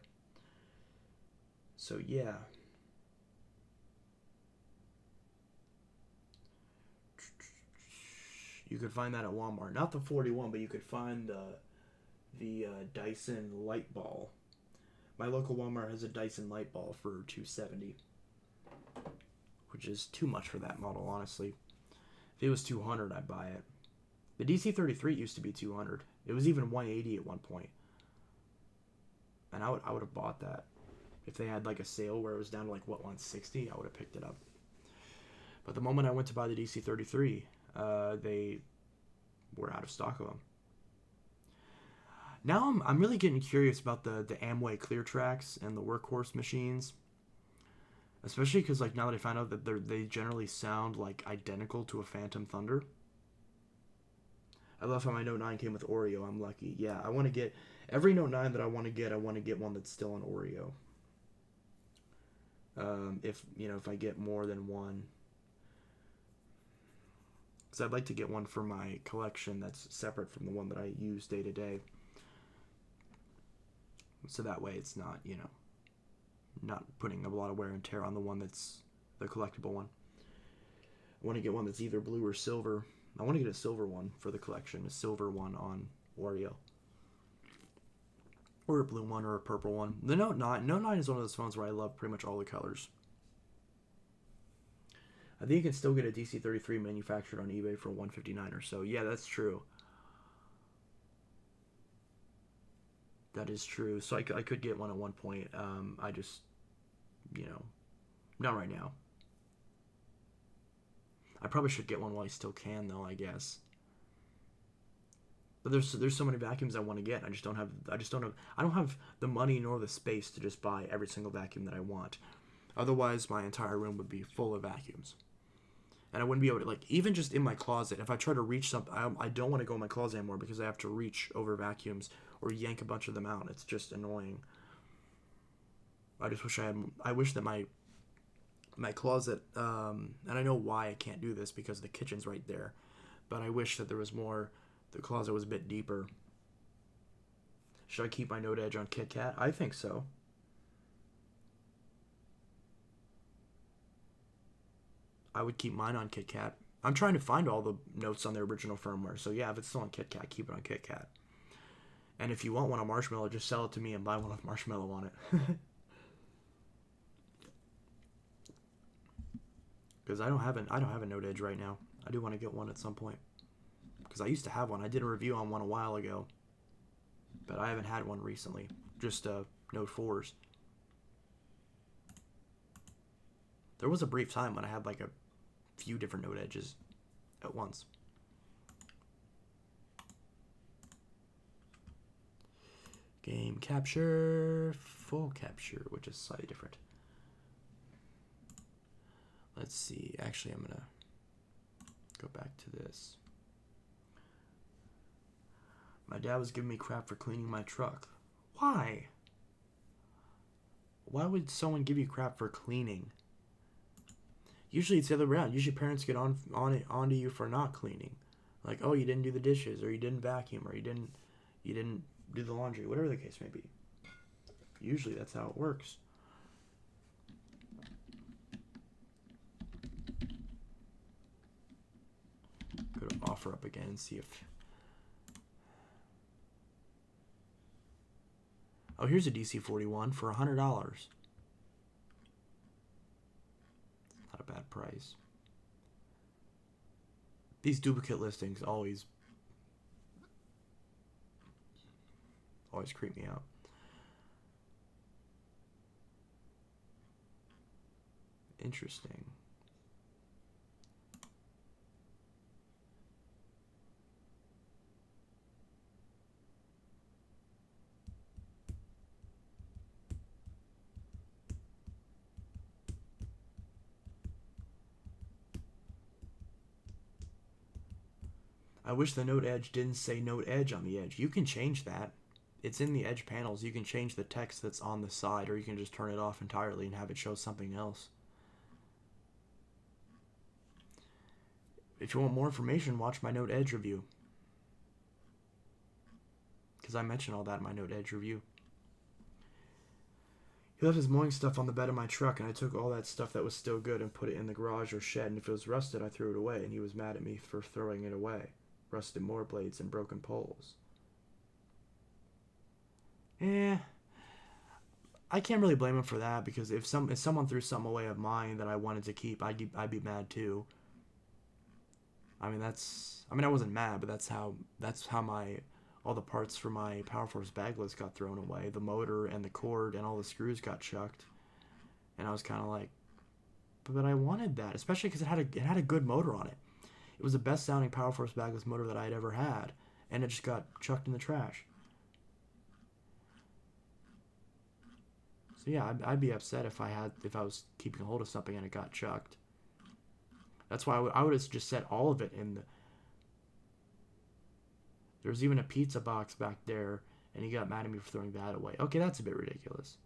So yeah. You could find that at Walmart. Not the 41, but you could find the Dyson light ball. My local Walmart has a Dyson light ball for $270, which is too much for that model, honestly. If it was $200, I'd buy it. The DC33 used to be $200. It was even $180 at one point, and I would have bought that if they had like a sale where it was down to like $160. I would have picked it up. But the moment I went to buy the DC-33, they were out of stock of them. Now I'm really getting curious about the Amway clear tracks and the workhorse machines, especially because like now that I found out that they generally sound like identical to a Phantom Thunder. I love how my Note 9 came with Oreo. I'm lucky. Yeah, I want to get every Note 9 that I want to get. I want to get one that's still on Oreo. If I get more than one, because I'd like to get one for my collection that's separate from the one that I use day to day. So that way it's not, not putting a lot of wear and tear on the one that's the collectible one. I want to get one that's either blue or silver. I want to get a silver one for the collection, a silver one on Oreo. Or a blue one or a purple one. The Note 9 is one of those phones where I love pretty much all the colors. I think you can still get a DC-33 manufactured on eBay for $159 or so. Yeah, that's true. That is true. So I could get one at one point. I just, not right now. I probably should get one while I still can, though, I guess. But there's so many vacuums I want to get. I don't have the money nor the space to just buy every single vacuum that I want. Otherwise, my entire room would be full of vacuums. And I wouldn't be able to, like, even just in my closet, if I try to reach something, I don't want to go in my closet anymore because I have to reach over vacuums or yank a bunch of them out. It's just annoying. I just wish I wish that my closet, and I know why I can't do this because the kitchen's right there, but I wish that there was more, the closet was a bit deeper. Should I keep my Note Edge on KitKat? I think so. I would keep mine on KitKat. I'm trying to find all the notes on their original firmware, so yeah, if it's still on KitKat, keep it on KitKat. And if you want one on Marshmallow, just sell it to me and buy one with Marshmallow on it. Because I don't have a Note Edge right now. I do want to get one at some point. Because I used to have one. I did a review on one a while ago. But I haven't had one recently. Just Note 4s. There was a brief time when I had like a few different Note Edges at once. Game capture, full capture, which is slightly different. Let's see. Actually, I'm going to go back to this. My dad was giving me crap for cleaning my truck. Why? Why would someone give you crap for cleaning? Usually it's the other way around. Usually parents get onto you for not cleaning. Like, oh, you didn't do the dishes, or you didn't vacuum, or you didn't do the laundry, whatever the case may be. Usually that's how it works. Go to offer up again and see if... Oh, here's a DC-41 for $100. Not a bad price. These duplicate listings always creep me out. Interesting. I wish the Note Edge didn't say Note Edge on the edge. You can change that. It's in the edge panels. You can change the text that's on the side, or you can just turn it off entirely and have it show something else. If you want more information, watch my Note Edge review. Because I mentioned all that in my Note Edge review. He left his mowing stuff on the bed of my truck, and I took all that stuff that was still good and put it in the garage or shed, and if it was rusted, I threw it away, and he was mad at me for throwing it away. Rusted motor blades and broken poles. I can't really blame him for that, because if someone threw something away of mine that I wanted to keep, I'd be mad too. I wasn't mad, but that's how all the parts for my Power Force bagless got thrown away. The motor and the cord and all the screws got chucked. And I was kind of like, but I wanted that, especially because it had a good motor on it. It was the best sounding Power Force bagless motor that I had ever had, and it just got chucked in the trash. So yeah, I'd be upset if I was keeping a hold of something and it got chucked. That's why I would have just set all of it in the. There's even a pizza box back there, and he got mad at me for throwing that away. Okay, that's a bit ridiculous.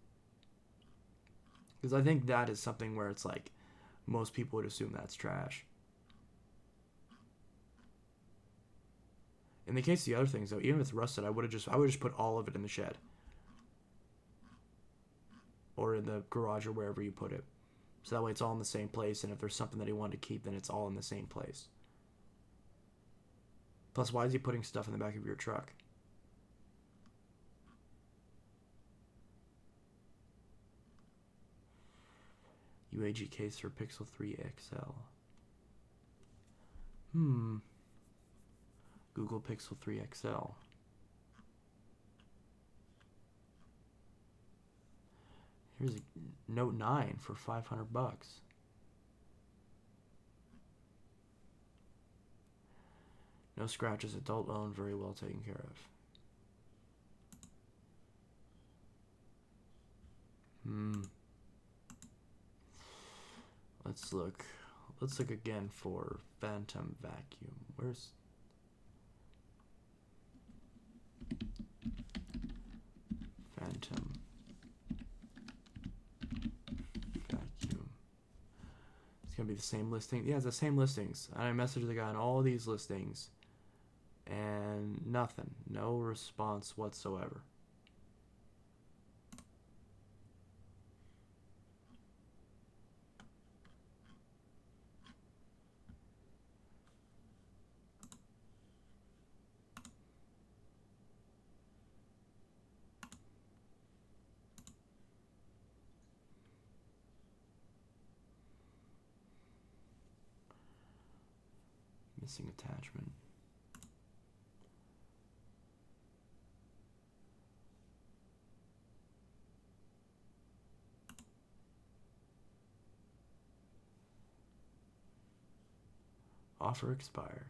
Because I think that is something where it's like, most people would assume that's trash. In the case of the other things, though, even if it's rusted, I would have just put all of it in the shed. Or in the garage or wherever you put it. So that way it's all in the same place, and if there's something that he wanted to keep, then it's all in the same place. Plus, why is he putting stuff in the back of your truck? UAG case for Pixel 3 XL. Google Pixel 3 XL. Here's a Note 9 for $500. No scratches, adult owned, very well taken care of. Let's look. Let's look again for Phantom Vacuum. Where's Phantom Vacuum? It's gonna be the same listing. Yeah, it's the same listings. And I messaged the guy on all these listings, and nothing. No response whatsoever. Missing attachment. Offer expired.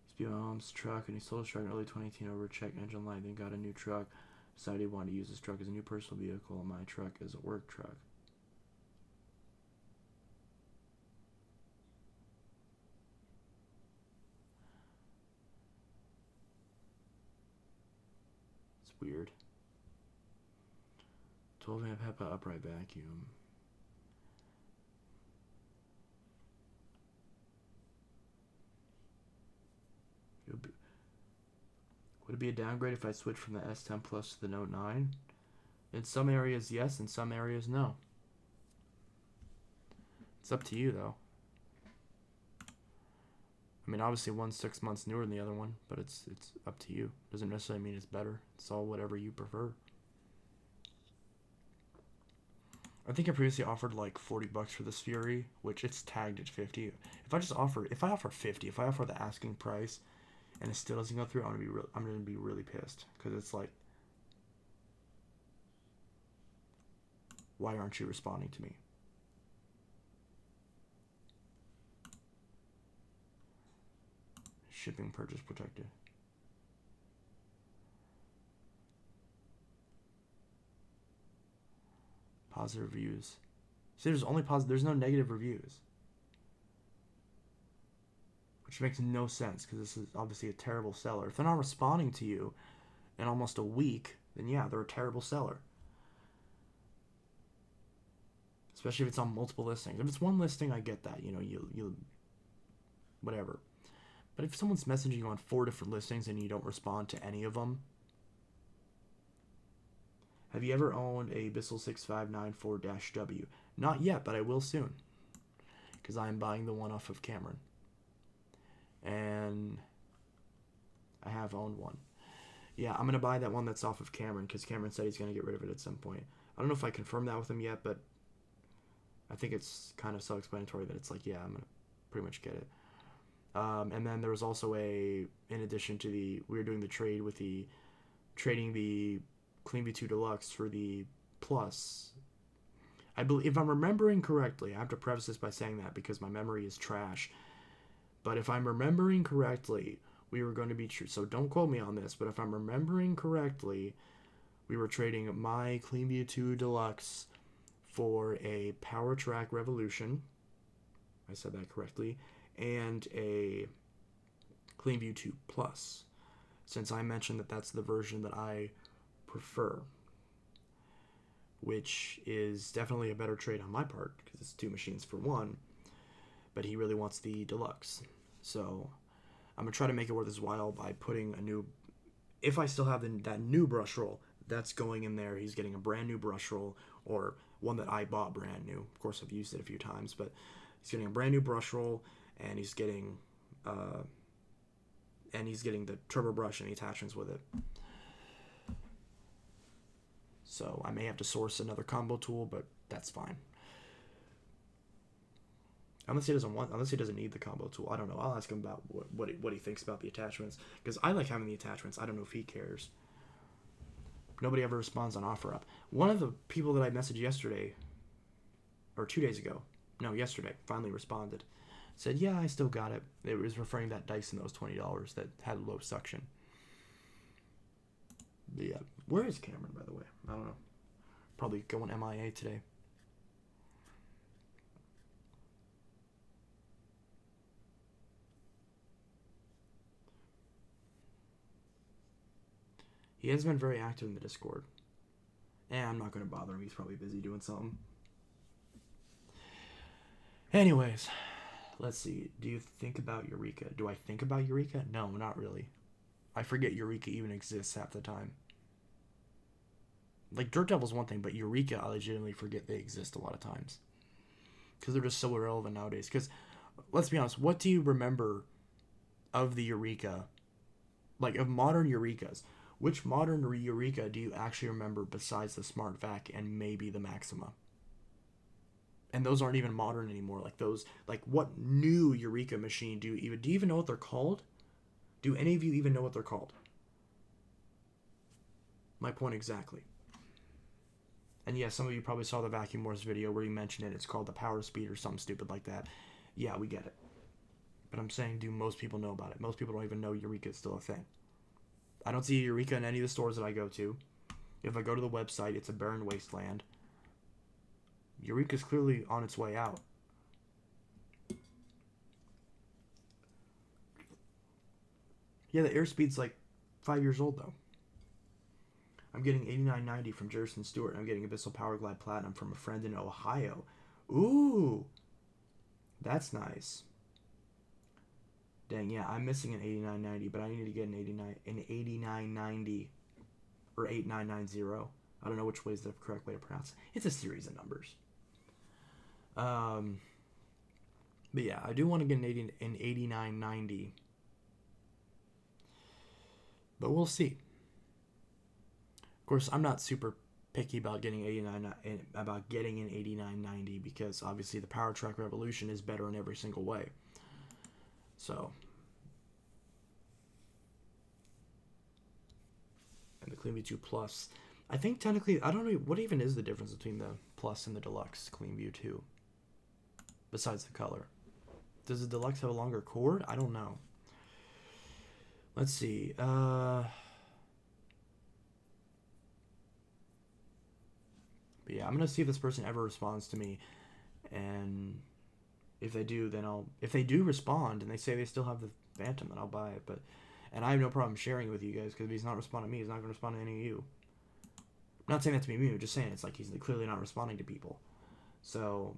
Used to be my mom's truck, and he sold his truck in early 2018 over a check engine light, then got a new truck. Decided he wanted to use his truck as a new personal vehicle, and my truck as a work truck. It's weird. 12 amp HEPA upright vacuum. Would it be a downgrade if I switched from the S10 Plus to the Note 9? In some areas, yes. In some areas, no. It's up to you, though. I mean, obviously one's 6 months newer than the other one, but it's up to you. Doesn't necessarily mean it's better. It's all whatever you prefer. I think I previously offered like $40 for this Fury, which it's tagged at 50. If I offer 50, if I offer the asking price, and it still doesn't go through, I'm gonna be really pissed, because it's like, why aren't you responding to me? Shipping purchase protected. Positive reviews. See, there's only positive. There's no negative reviews, which makes no sense, because this is obviously a terrible seller. If they're not responding to you in almost a week, then yeah, they're a terrible seller. Especially if it's on multiple listings. If it's one listing, I get that. You know, you whatever. But if someone's messaging you on 4 different listings and you don't respond to any of them. Have you ever owned a Bissell 6594-W? Not yet, but I will soon, because I'm buying the one off of Cameron. And I have owned one. Yeah, I'm going to buy that one that's off of Cameron, because Cameron said he's going to get rid of it at some point. I don't know if I confirmed that with him yet, but I think it's kind of self-explanatory that it's like, yeah, I'm going to pretty much get it. And then there was also in addition to we were doing the trade with trading the CleanView 2 Deluxe for the Plus. I believe, if I'm remembering correctly, I have to preface this by saying that because my memory is trash. But if I'm remembering correctly, we were going to be so don't quote me on this, but if I'm remembering correctly, we were trading my CleanView 2 Deluxe for a PowerTrack Revolution. I said that correctly. And a CleanView 2 Plus, since I mentioned that that's the version that I prefer, which is definitely a better trade on my part because it's 2 machines for 1, but he really wants the Deluxe. So I'm going to try to make it worth his while by putting a new, if I still have that new brush roll, that's going in there. He's getting a brand new brush roll, or one that I bought brand new. Of course, I've used it a few times, but he's getting a brand new brush roll, and he's getting the turbo brush and the attachments with it. So I may have to source another combo tool, but that's fine. Unless he doesn't need the combo tool. I don't know. I'll ask him about what he thinks about the attachments, because I like having the attachments. I don't know if he cares. Nobody ever responds on OfferUp. One of the people that I messaged yesterday, or 2 days ago, no, yesterday, finally responded. Said, yeah, I still got it. It was referring to that Dyson that was $20 that had low suction. But yeah, where is Cameron, by the way? I don't know. Probably going MIA today. He has been very active in the Discord. And I'm not going to bother him. He's probably busy doing something. Anyways, let's see. Do you think about Eureka? Do I think about Eureka? No, not really. I forget Eureka even exists half the time. Like, Dirt Devil's one thing, but Eureka, I legitimately forget they exist a lot of times. Because they're just so irrelevant nowadays. Because, let's be honest, what do you remember of the Eureka? Like, of modern Eurekas? Which modern Eureka do you actually remember besides the Smart Vac and maybe the Maxima? And those aren't even modern anymore. Like, those, like, what new Eureka machine do you even know what they're called? Do any of you even know what they're called? My point exactly. And yeah, some of you probably saw the Vacuum Wars video where he mentioned it. It's called the Power Speed or something stupid like that. Yeah, we get it. But I'm saying, do most people know about it? Most people don't even know Eureka is still a thing. I don't see Eureka in any of the stores that I go to. If I go to the website, it's a barren wasteland. Eureka's clearly on its way out. Yeah, the airspeed's like 5 years old though. I'm getting 8990 from Jerson Stewart. I'm getting Abyssal Power Glide Platinum from a friend in Ohio. Ooh, that's nice. Dang, yeah, I'm missing an 8990, but I need to get an 8990 or 8990. I don't know which way is the correct way to pronounce it. It's a series of numbers. But yeah, I do want to get an 8990. But we'll see. Of course, I'm not super picky about getting an 8990 because obviously the PowerTrack Revolution is better in every single way. So, and the CleanView 2 Plus, I think technically, I don't know, what even is the difference between the Plus and the Deluxe CleanView 2? Besides the color. Does the Deluxe have a longer cord? I don't know. Let's see. But yeah, I'm going to see if this person ever responds to me. And if they do, then if they do respond and they say they still have the Phantom, then I'll buy it. And I have no problem sharing it with you guys, because if he's not responding to me, he's not going to respond to any of you. I'm not saying that to be mean, just saying it's like he's clearly not responding to people. So,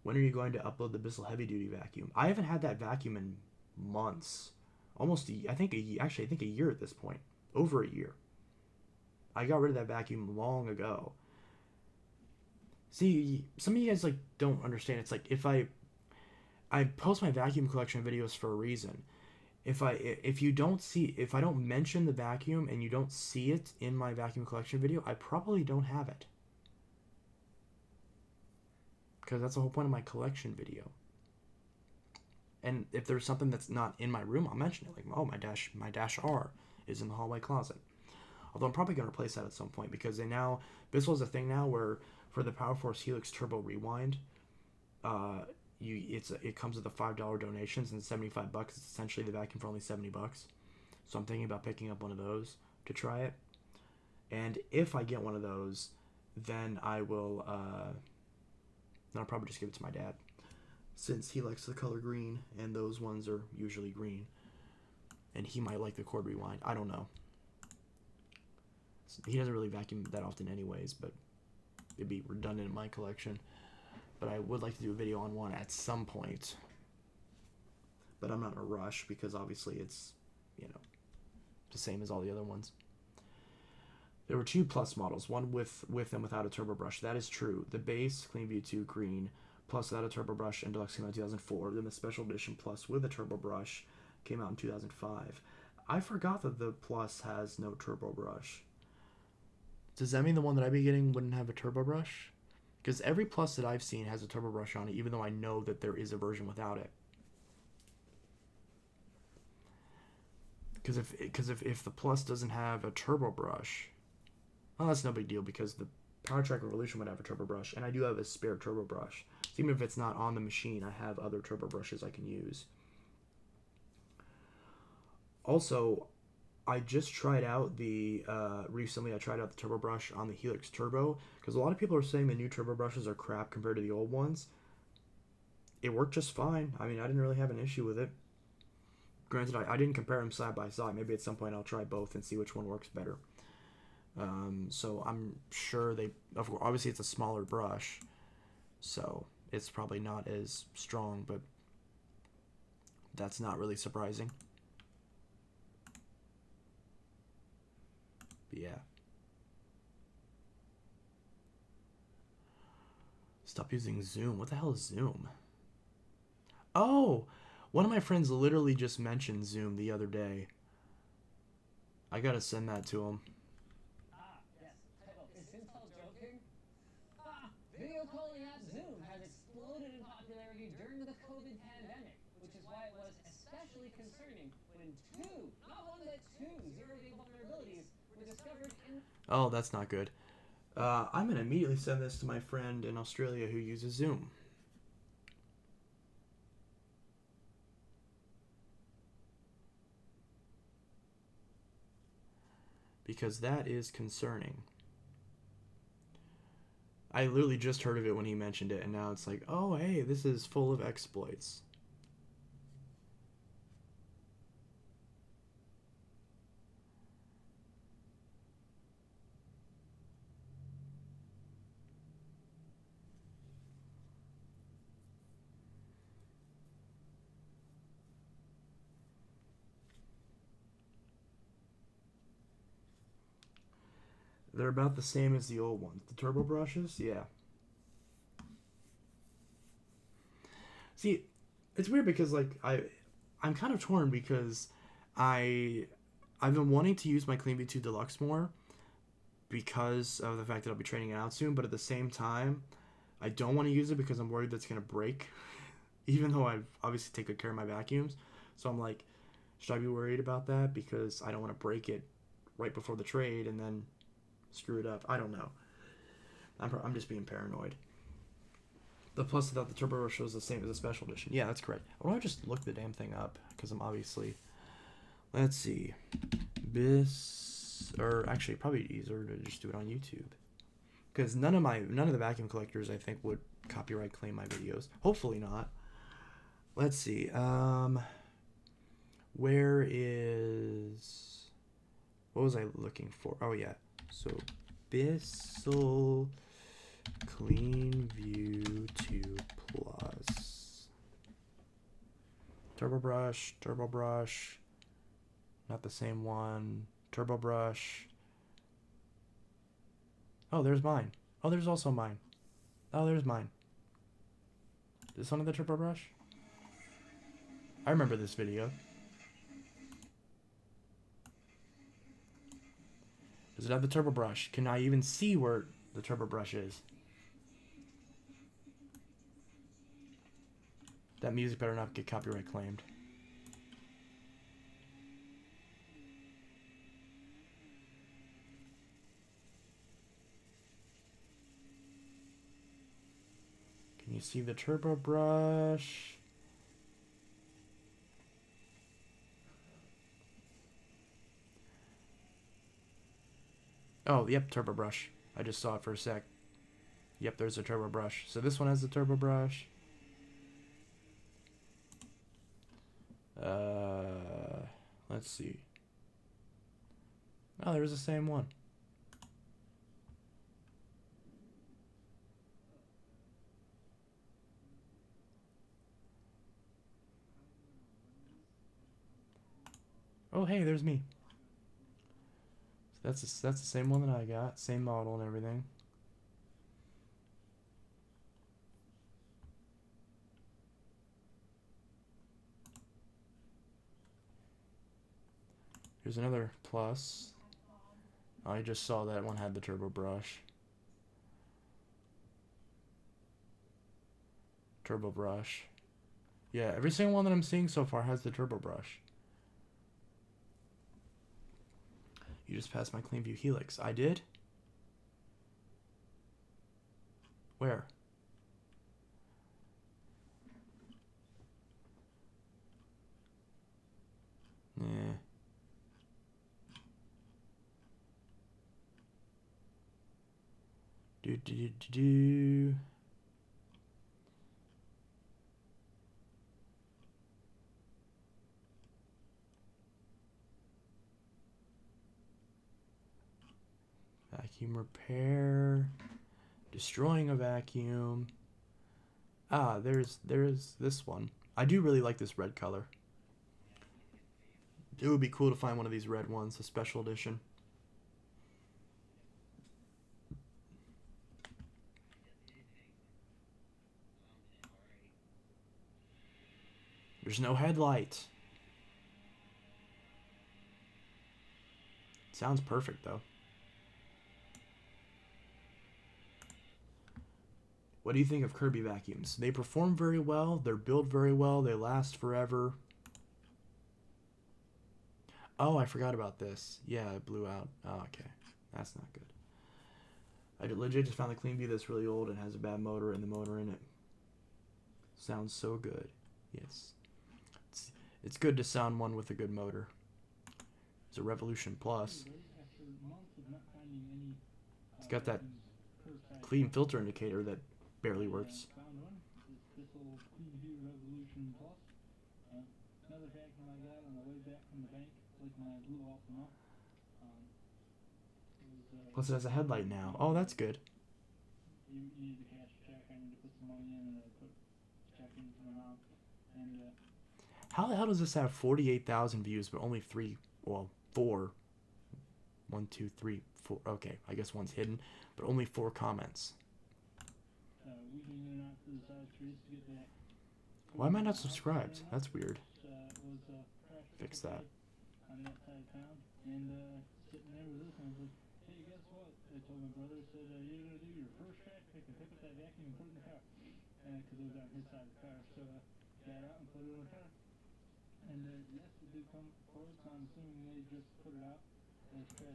when are you going to upload the Bissell Heavy Duty vacuum? I haven't had that vacuum in months. Almost, I think a year at this point. Over a year. I got rid of that vacuum long ago. See, some of you guys don't understand. It's like if I post my vacuum collection videos for a reason. If I don't mention the vacuum and you don't see it in my vacuum collection video, I probably don't have it. Because that's the whole point of my collection video. And if there's something that's not in my room, I'll mention it. Like, oh, my Dash R is in the hallway closet. Although I'm probably going to replace that at some point because Bissell is a thing now where for the Power Force Helix Turbo Rewind, it comes with the $5 donations and $75. It's essentially the vacuum for only $70. So I'm thinking about picking up one of those to try it. And if I get one of those, then I will. Then I'll probably just give it to my dad, since he likes the color green, and those ones are usually green. And he might like the cord rewind. I don't know. He doesn't really vacuum that often anyways, but it'd be redundant in my collection. But I would like to do a video on one at some point. But I'm not in a rush because obviously it's, the same as all the other ones. There were 2 Plus models, one with and without a turbo brush. That is true. The base CleanView 2 green, Plus without a turbo brush, and Deluxe came out in 2004. Then the Special Edition Plus with a turbo brush came out in 2005. I forgot that the Plus has no turbo brush. Does that mean the one that I'd be getting wouldn't have a turbo brush? Because every Plus that I've seen has a turbo brush on it, even though I know that there is a version without it. Because if the Plus doesn't have a turbo brush, well, that's no big deal because the PowerTrack Revolution would have a turbo brush, and I do have a spare turbo brush. So even if it's not on the machine, I have other turbo brushes I can use. Also, I just tried out recently I tried out the turbo brush on the Helix Turbo, because a lot of people are saying the new turbo brushes are crap compared to the old ones. It worked just fine. I mean, I didn't really have an issue with it. Granted, I didn't compare them side by side. Maybe at some point I'll try both and see which one works better. So I'm sure obviously it's a smaller brush, so it's probably not as strong, but that's not really surprising. But yeah. Stop using Zoom. What the hell is Zoom? Oh! One of my friends literally just mentioned Zoom the other day. I gotta send that to him. Yes. Is Intel joking? Video calling app Zoom has exploded in popularity during the COVID pandemic, which is why it was especially concerning when not one but two zero-day vulnerabilities were discovered in... Oh, that's not good. I'm gonna immediately send this to my friend in Australia who uses Zoom. Because that is concerning. I literally just heard of it when he mentioned it, and now it's like, oh, hey, this is full of exploits. They're about the same as the old ones. The turbo brushes, yeah. See, it's weird because I'm kind of torn because I've been wanting to use my CleanView 2 Deluxe more because of the fact that I'll be trading it out soon, but at the same time, I don't want to use it because I'm worried that's gonna break, even though I've obviously taken good care of my vacuums. So I'm like, should I be worried about that because I don't want to break it right before the trade and then screw it up? I don't know. I'm just being paranoid. The Plus without the turbo brush was the same as the Special Edition. Yeah, that's correct. Why don't I just look the damn thing up? Because I'm obviously... Let's see. Actually, probably easier to just do it on YouTube. Because none of the vacuum collectors, I think, would copyright claim my videos. Hopefully not. Let's see. Where is... What was I looking for? Oh, yeah. So, Bissell CleanView 2 Plus. Turbo brush, not the same one. Turbo brush. Oh, there's mine. Oh, there's also mine. Oh, there's mine. This one of the turbo brush? I remember this video. Does it have the turbo brush? Can I even see where the turbo brush is? That music better not get copyright claimed. Can you see the turbo brush? Oh, yep, turbo brush. I just saw it for a sec. Yep, there's a turbo brush. So this one has the turbo brush. Let's see. Oh, there's the same one. Oh, hey, there's me. So that's the same one that I got, same model and everything. Here's another plus. I just saw that one had the turbo brush. Turbo brush. Yeah, every single one that I'm seeing so far has the turbo brush. You just passed my clean view helix. I did? Where? Nah. Do. Vacuum repair. Destroying a vacuum. Ah, there's this one. I do really like this red color. It would be cool to find one of these red ones, a special edition. There's no headlight. Sounds perfect, though. What do you think of Kirby vacuums? They perform very well. They're built very well. They last forever. Oh, I forgot about this. Yeah, it blew out. Oh, okay. That's not good. I legit just found the clean view that's really old and has a bad motor and the motor in it. Sounds so good. Yes. It's good to sound one with a good motor. It's a Revolution Plus. It's got that clean filter indicator that barely works. Plus it has a headlight now. Oh, that's good. How the hell does this have 48,000 views but only four? 1, 2, 3, 4. Okay, I guess one's hidden, but only 4 comments. Why am I not subscribed? That's weird. Fix that.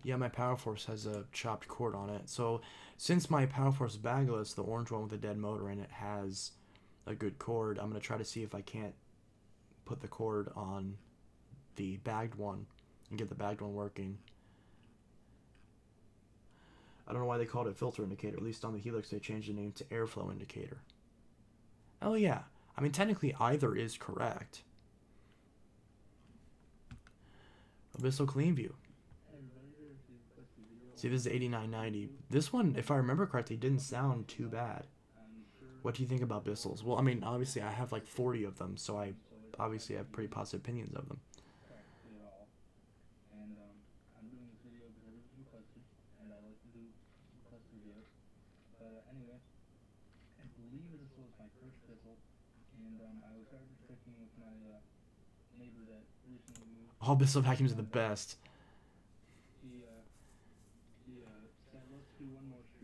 Yeah, my Power Force has a chopped cord on it. So, since my Power Force bagless, the orange one with the dead motor in it, has a good cord, I'm going to try to see if I can't put the cord on the bagged one and get the bagged one working. I don't know why they called it filter indicator. At least on the Helix, they changed the name to airflow indicator. Oh, yeah. I mean, technically, either is correct. Abyssal Clean View. See, this is 8990. This one, if I remember correctly, didn't sound too bad. What do you think about Bissels? Well, I mean, obviously, I have like 40 of them, so I obviously have pretty positive opinions of them. All Bissell vacuums are the best.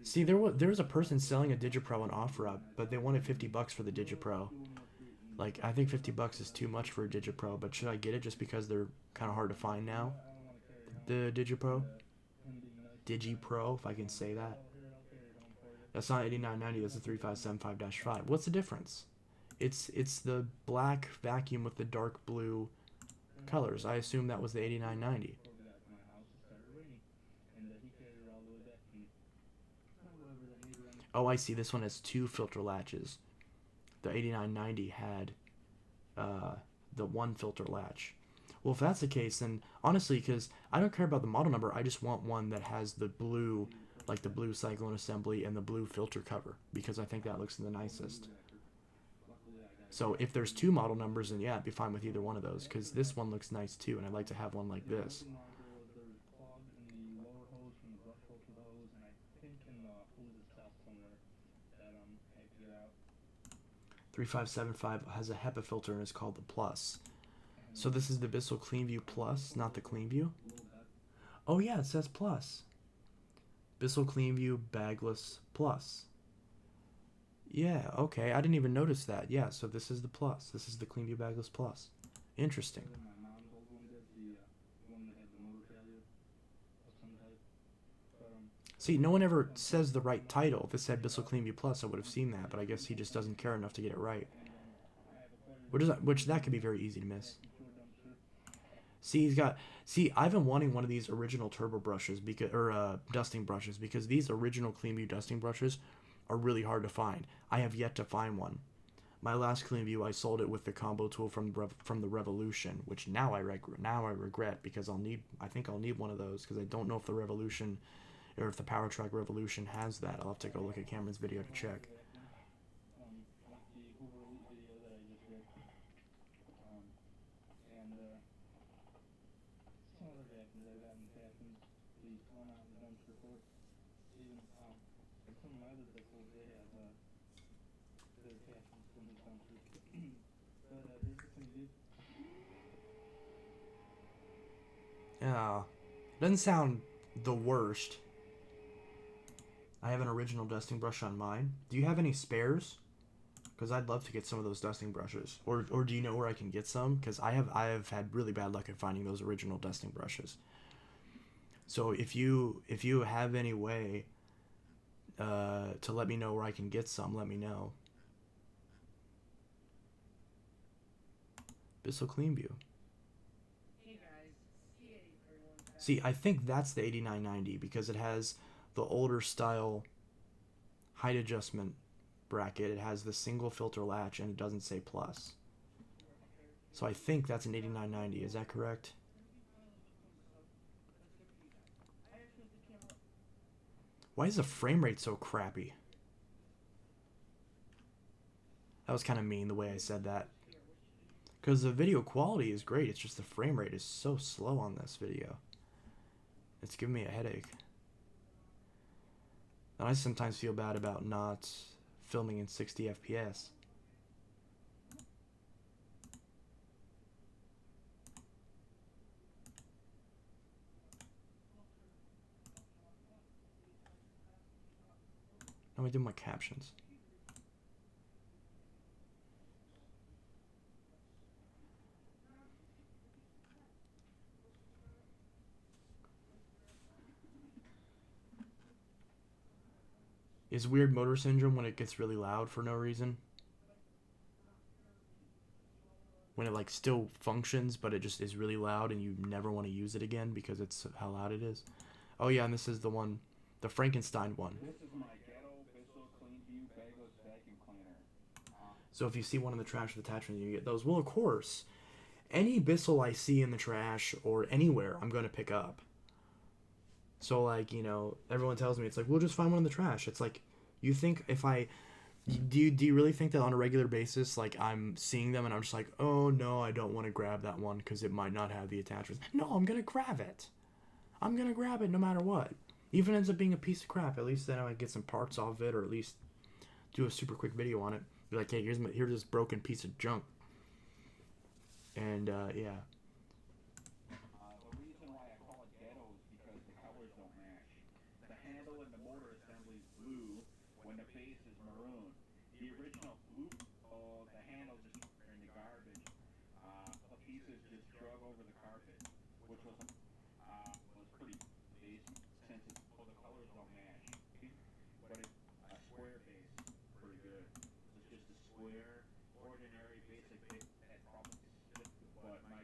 See, there was a person selling a Digipro on OfferUp, but they wanted $50 for the Digipro. Like, I think $50 is too much for a Digipro, but should I get it just because they're kind of hard to find now? The Digipro, if I can say that. That's not 8990. That's a 3575-5. What's the difference? It's the black vacuum with the dark blue colors. I assume that was the 8990. Oh, I see. This one has two filter latches. The 8990 had the one filter latch. Well, if that's the case, then honestly, because I don't care about the model number, I just want one that has the blue, like the blue cyclone assembly and the blue filter cover, because I think that looks the nicest. So if there's two model numbers, then yeah, I'd be fine with either one of those, because this one looks nice too, and I'd like to have one like this. 3575 has a HEPA filter and is called the Plus. So this is the Bissell CleanView Plus, not the CleanView. Oh yeah, it says Plus. Bissell CleanView Bagless Plus. Yeah, okay, I didn't even notice that. Yeah, so this is the Plus. This is the CleanView Bagless Plus. Interesting. See, no one ever says the right title. If it said Bissell CleanView Plus, I would have seen that, but I guess he just doesn't care enough to get it right. Which that could be very easy to miss. See, he's got. See, I've been wanting one of these original turbo brushes dusting brushes, because these original CleanView dusting brushes are really hard to find. I have yet to find one. My last CleanView, I sold it with the combo tool from the Revolution, which now I regret because I think I'll need one of those, because I don't know if the Revolution or if the PowerTrack Revolution has that. I'll have to go look at Cameron's video to check. Yeah, doesn't sound the worst. I have an original dusting brush on mine. Do you have any spares? Because I'd love to get some of those dusting brushes. Or do you know where I can get some? Because I have had really bad luck at finding those original dusting brushes. So if you have any way to let me know where I can get some, let me know. Bissell CleanView. See, I think that's the 8990 because it has the older style height adjustment bracket. It has the single filter latch and it doesn't say plus. So I think that's an 8990. Is that correct? Why is the frame rate so crappy? That was kind of mean the way I said that. Because the video quality is great. It's just the frame rate is so slow on this video. It's giving me a headache. And I sometimes feel bad about not filming in 60 FPS. Now I do my captions. Is weird motor syndrome when it gets really loud for no reason? When it like still functions, but it just is really loud and you never want to use it again because it's how loud it is? Oh yeah, and this is the one, the Frankenstein one. This is my ghetto Bissell CleanView Bagless vacuum cleaner. So if you see one in the trash with attachment, you get those. Well, of course, any Bissell I see in the trash or anywhere, I'm going to pick up. So, like, you know, everyone tells me, it's like, we'll just find one in the trash. It's like, you think if I... Do you really think that on a regular basis, like, I'm seeing them and I'm just like, oh, no, I don't want to grab that one because it might not have the attachments. No, I'm going to grab it. I'm going to grab it no matter what. Even if it ends up being a piece of crap, at least then I might get some parts off it or at least do a super quick video on it. Be like, hey, here's this broken piece of junk. And, yeah.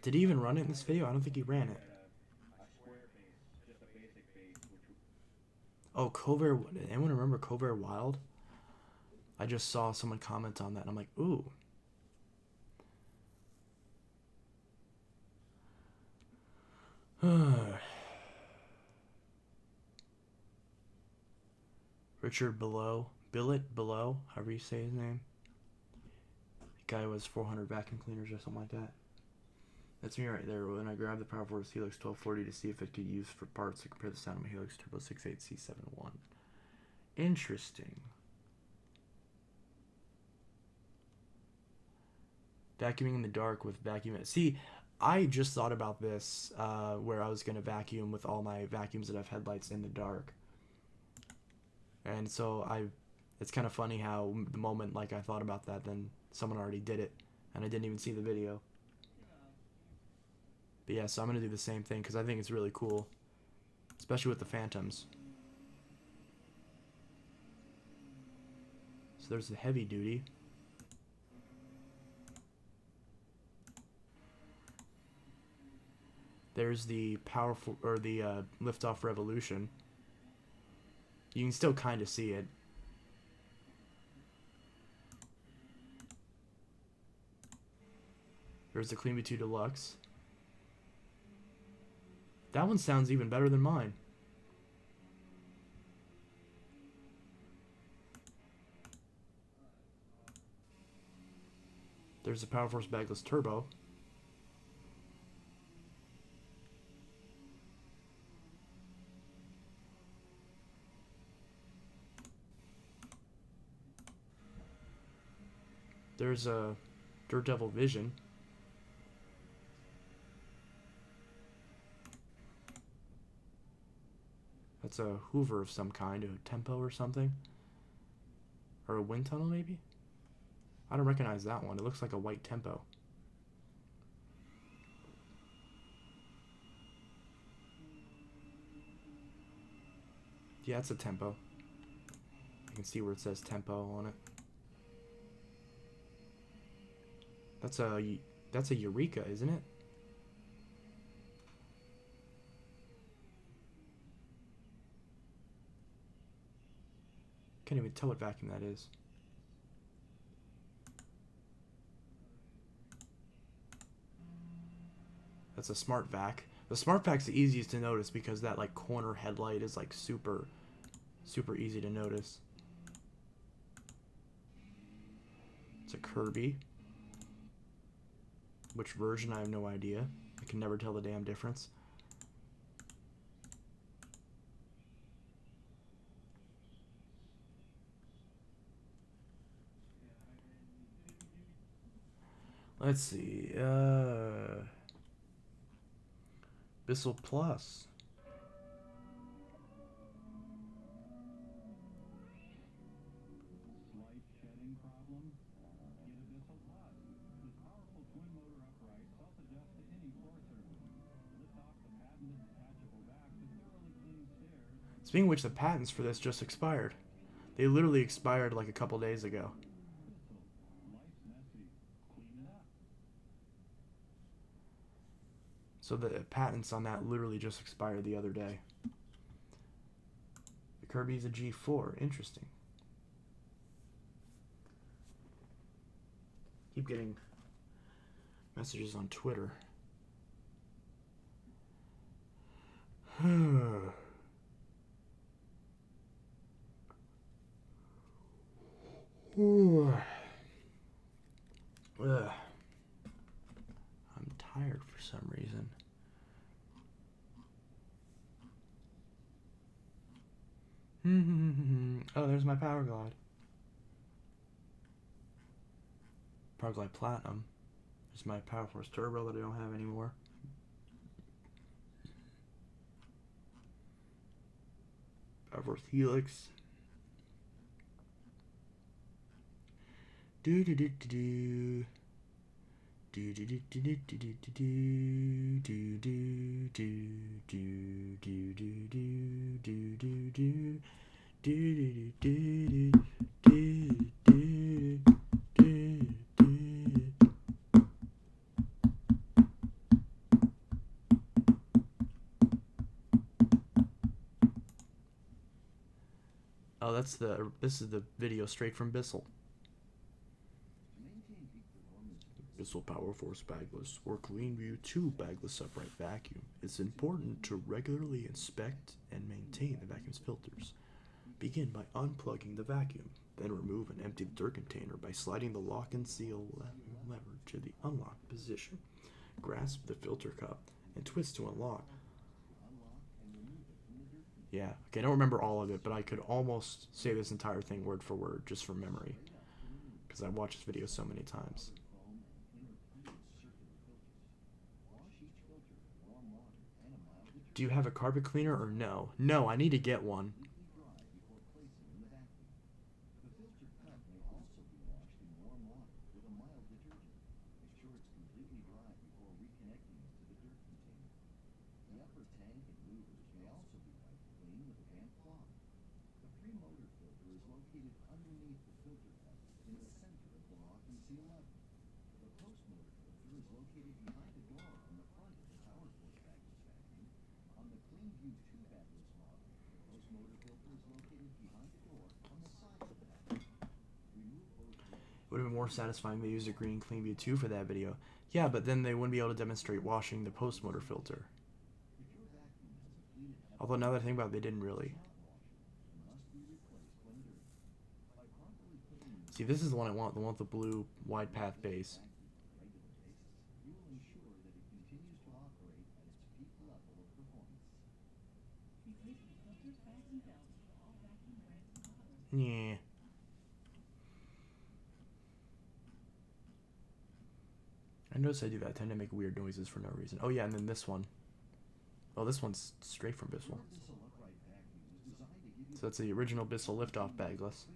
Did he even run it in this video? I don't think he ran it. Oh, Cover. Anyone remember Cover Wild? I just saw someone comment on that, and I'm like, ooh. Richard Billet Below, however you say his name. The guy was 400 vacuum cleaners or something like that. That's me right there. When I grabbed the Power Force Helix 1240 to see if it could use for parts to compare the sound of my Helix Turbo 68C71. Interesting. Vacuuming in the dark with vacuum. See, I just thought about this where I was going to vacuum with all my vacuums that have headlights in the dark. And so it's kind of funny how the moment like I thought about that, then someone already did it, and I didn't even see the video. But yeah, so I'm going to do the same thing because I think it's really cool, especially with the Phantoms. So there's the heavy duty. There's the powerful, or the Liftoff Revolution. You can still kind of see it. There's the Clean B2 Deluxe. That one sounds even better than mine. There's the Power Force Bagless Turbo. There's a Dirt Devil Vision. That's a Hoover of some kind, a Tempo or something. Or a wind tunnel, maybe? I don't recognize that one. It looks like a white Tempo. Yeah, it's a Tempo. I can see where it says Tempo on it. That's a Eureka, isn't it? Can't even tell what vacuum that is. That's a Smart Vac. The Smart Vac's the easiest to notice because that like corner headlight is like super easy to notice. It's a Kirby. Which version, I have no idea. I can never tell the damn difference. Let's see. Bissell Plus. Speaking of which, the patents for this just expired. They literally expired like a couple days ago. So the patents on that literally just expired the other day. The Kirby's a G4. Interesting. Keep getting messages on Twitter. I'm tired for some reason. Oh, there's my Power Glide. Power Glide Platinum. There's my Power Force Turbo that I don't have anymore. Power Force Helix. Do do do do do. Do do do do do do do do do do do do do do do do do. Oh, this is the video straight from Bissell. Bissell Power Force bagless or CleanView 2 bagless upright vacuum. It's important to regularly inspect and maintain the vacuum's filters. Begin by unplugging the vacuum, then remove and empty the dirt container by sliding the lock and seal lever to the unlocked position. Grasp the filter cup and twist to unlock. Yeah, okay, I don't remember all of it, but I could almost say this entire thing word for word just from memory because I watched this video so many times. Do you have a carpet cleaner or no? No, I need to get one. Would have been more satisfying if they used a green CleanView 2 for that video. Yeah, but then they wouldn't be able to demonstrate washing the post motor filter. Although now that I think about it, they didn't really. See, this is the one I want, the one with the blue wide path base. Yeah. I notice I do that. I tend to make weird noises for no reason. Oh yeah, and then this one. Oh, this one's straight from Bissell. So that's the original Bissell liftoff bagless.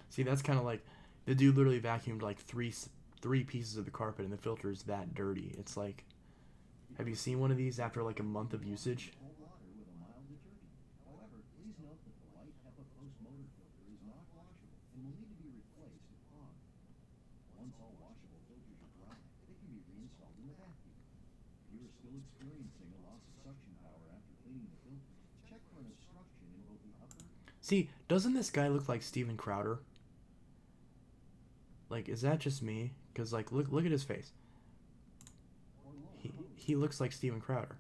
See, that's kind of like the dude literally vacuumed like three pieces of the carpet, and the filter is that dirty. It's like, have you seen one of these after like a month of usage? See, doesn't this guy look like Steven Crowder? Like, is that just me? Because, like, look at his face. He looks like Steven Crowder.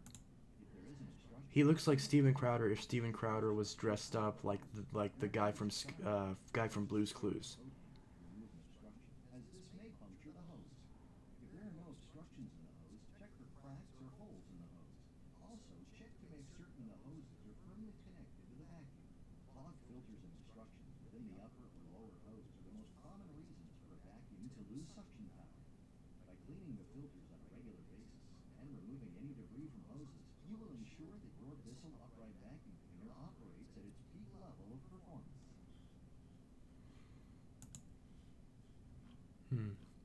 He looks like Steven Crowder if Steven Crowder was dressed up like the guy from Blue's Clues.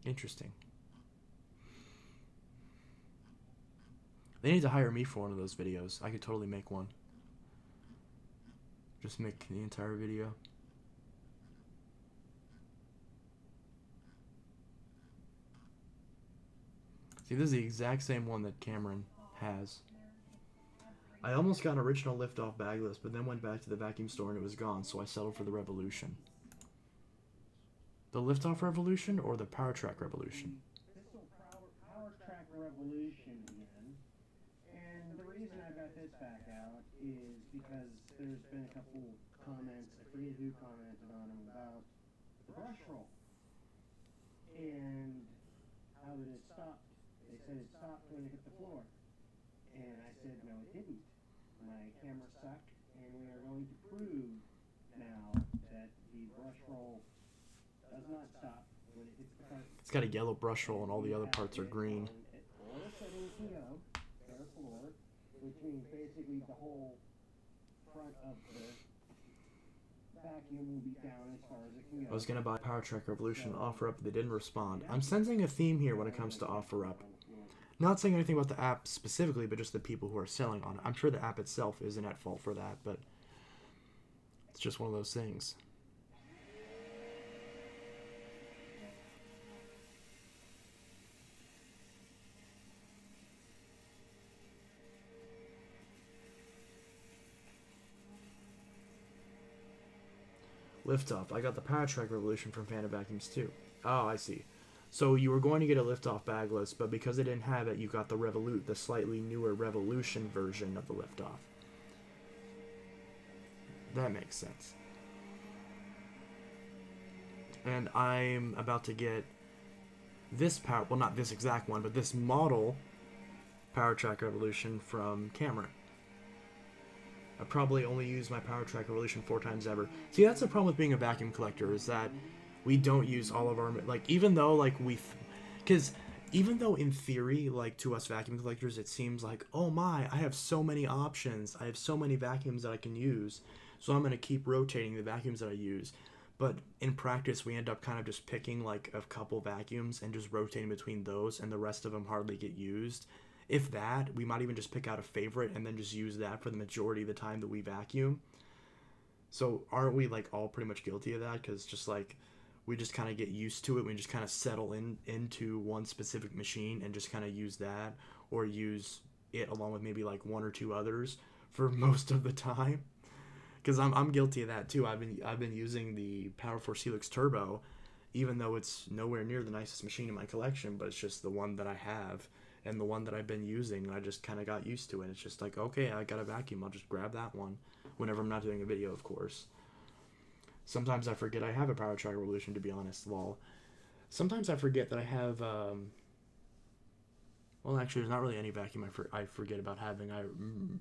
Interesting. They need to hire me for one of those videos. I could totally make one. Just make the entire video. See, this is the exact same one that Cameron has. I almost got an original liftoff bagless, but then went back to the vacuum store and it was gone, so I settled for the Revolution. The liftoff Revolution or the Power Track Revolution? Power Track Revolution again. And the reason I got this back out is because there's been a couple comments, I forget who commented on them, about the brush roll. And how that it stopped. They said it stopped when it hit the floor. And I said, no, it didn't. My camera sucked, and we are going to prove now that the brush roll does not stop when it hits the carpet. It's got a yellow brush roll and all the other parts are green. Or settings can go, bare floor, which means basically the whole front of the vacuum will be down as far as it can go. I was going to buy Power Track Revolution OfferUp, but they didn't respond. I'm sensing a theme here when it comes to OfferUp. Not saying anything about the app specifically, but just the people who are selling on it. I'm sure the app itself isn't at fault for that, but it's just one of those things. Liftoff. I got the Powertrack Revolution from Panda Vacuums too. Oh, I see. So you were going to get a Liftoff bagless, but because they didn't have it, you got the Revolut, the slightly newer Revolution version of the Liftoff. That makes sense. And I'm about to get this power, well, not this exact one, but this model Powertrack Revolution from Cameron. I probably only use my Powertrack Revolution 4 times ever. See, that's the problem with being a vacuum collector, is that we don't use all of our, like, even though, like, because even though in theory, like, to us vacuum collectors, it seems like, oh my, I have so many options, I have so many vacuums that I can use, so I'm going to keep rotating the vacuums that I use. But in practice, we end up kind of just picking, like, a couple vacuums and just rotating between those, and the rest of them hardly get used. If that, we might even just pick out a favorite and then just use that for the majority of the time that we vacuum. So aren't we, like, all pretty much guilty of that? Because just, like, we just kind of get used to it. We just kind of settle into one specific machine and just kind of use that, or use it along with maybe, like, one or two others for most of the time. Because I'm guilty of that too. I've been using the Power Force Helix Turbo, even though it's nowhere near the nicest machine in my collection, but it's just the one that I have and the one that I've been using, and I just kind of got used to it. It's just like, okay, I got a vacuum, I'll just grab that one whenever I'm not doing a video, of course. Sometimes I forget I have a Powertrack Revolution, to be honest, lol. Sometimes I forget that I have, well, actually, there's not really any vacuum I forget about having.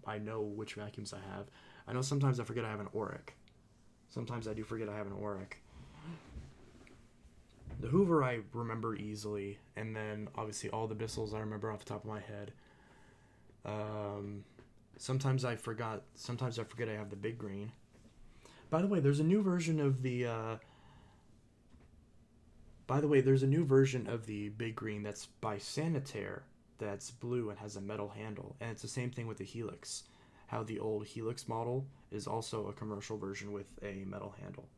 I know which vacuums I have. I know sometimes I forget I have an Auric. Sometimes I do forget I have an Auric. The Hoover I remember easily, and then obviously all the Bissels I remember off the top of my head. Sometimes I forget I have the Big Green. By the way, there's a new version of the Big Green that's by Sanitaire, that's blue and has a metal handle, and it's the same thing with the Helix. How the old Helix model is also a commercial version with a metal handle.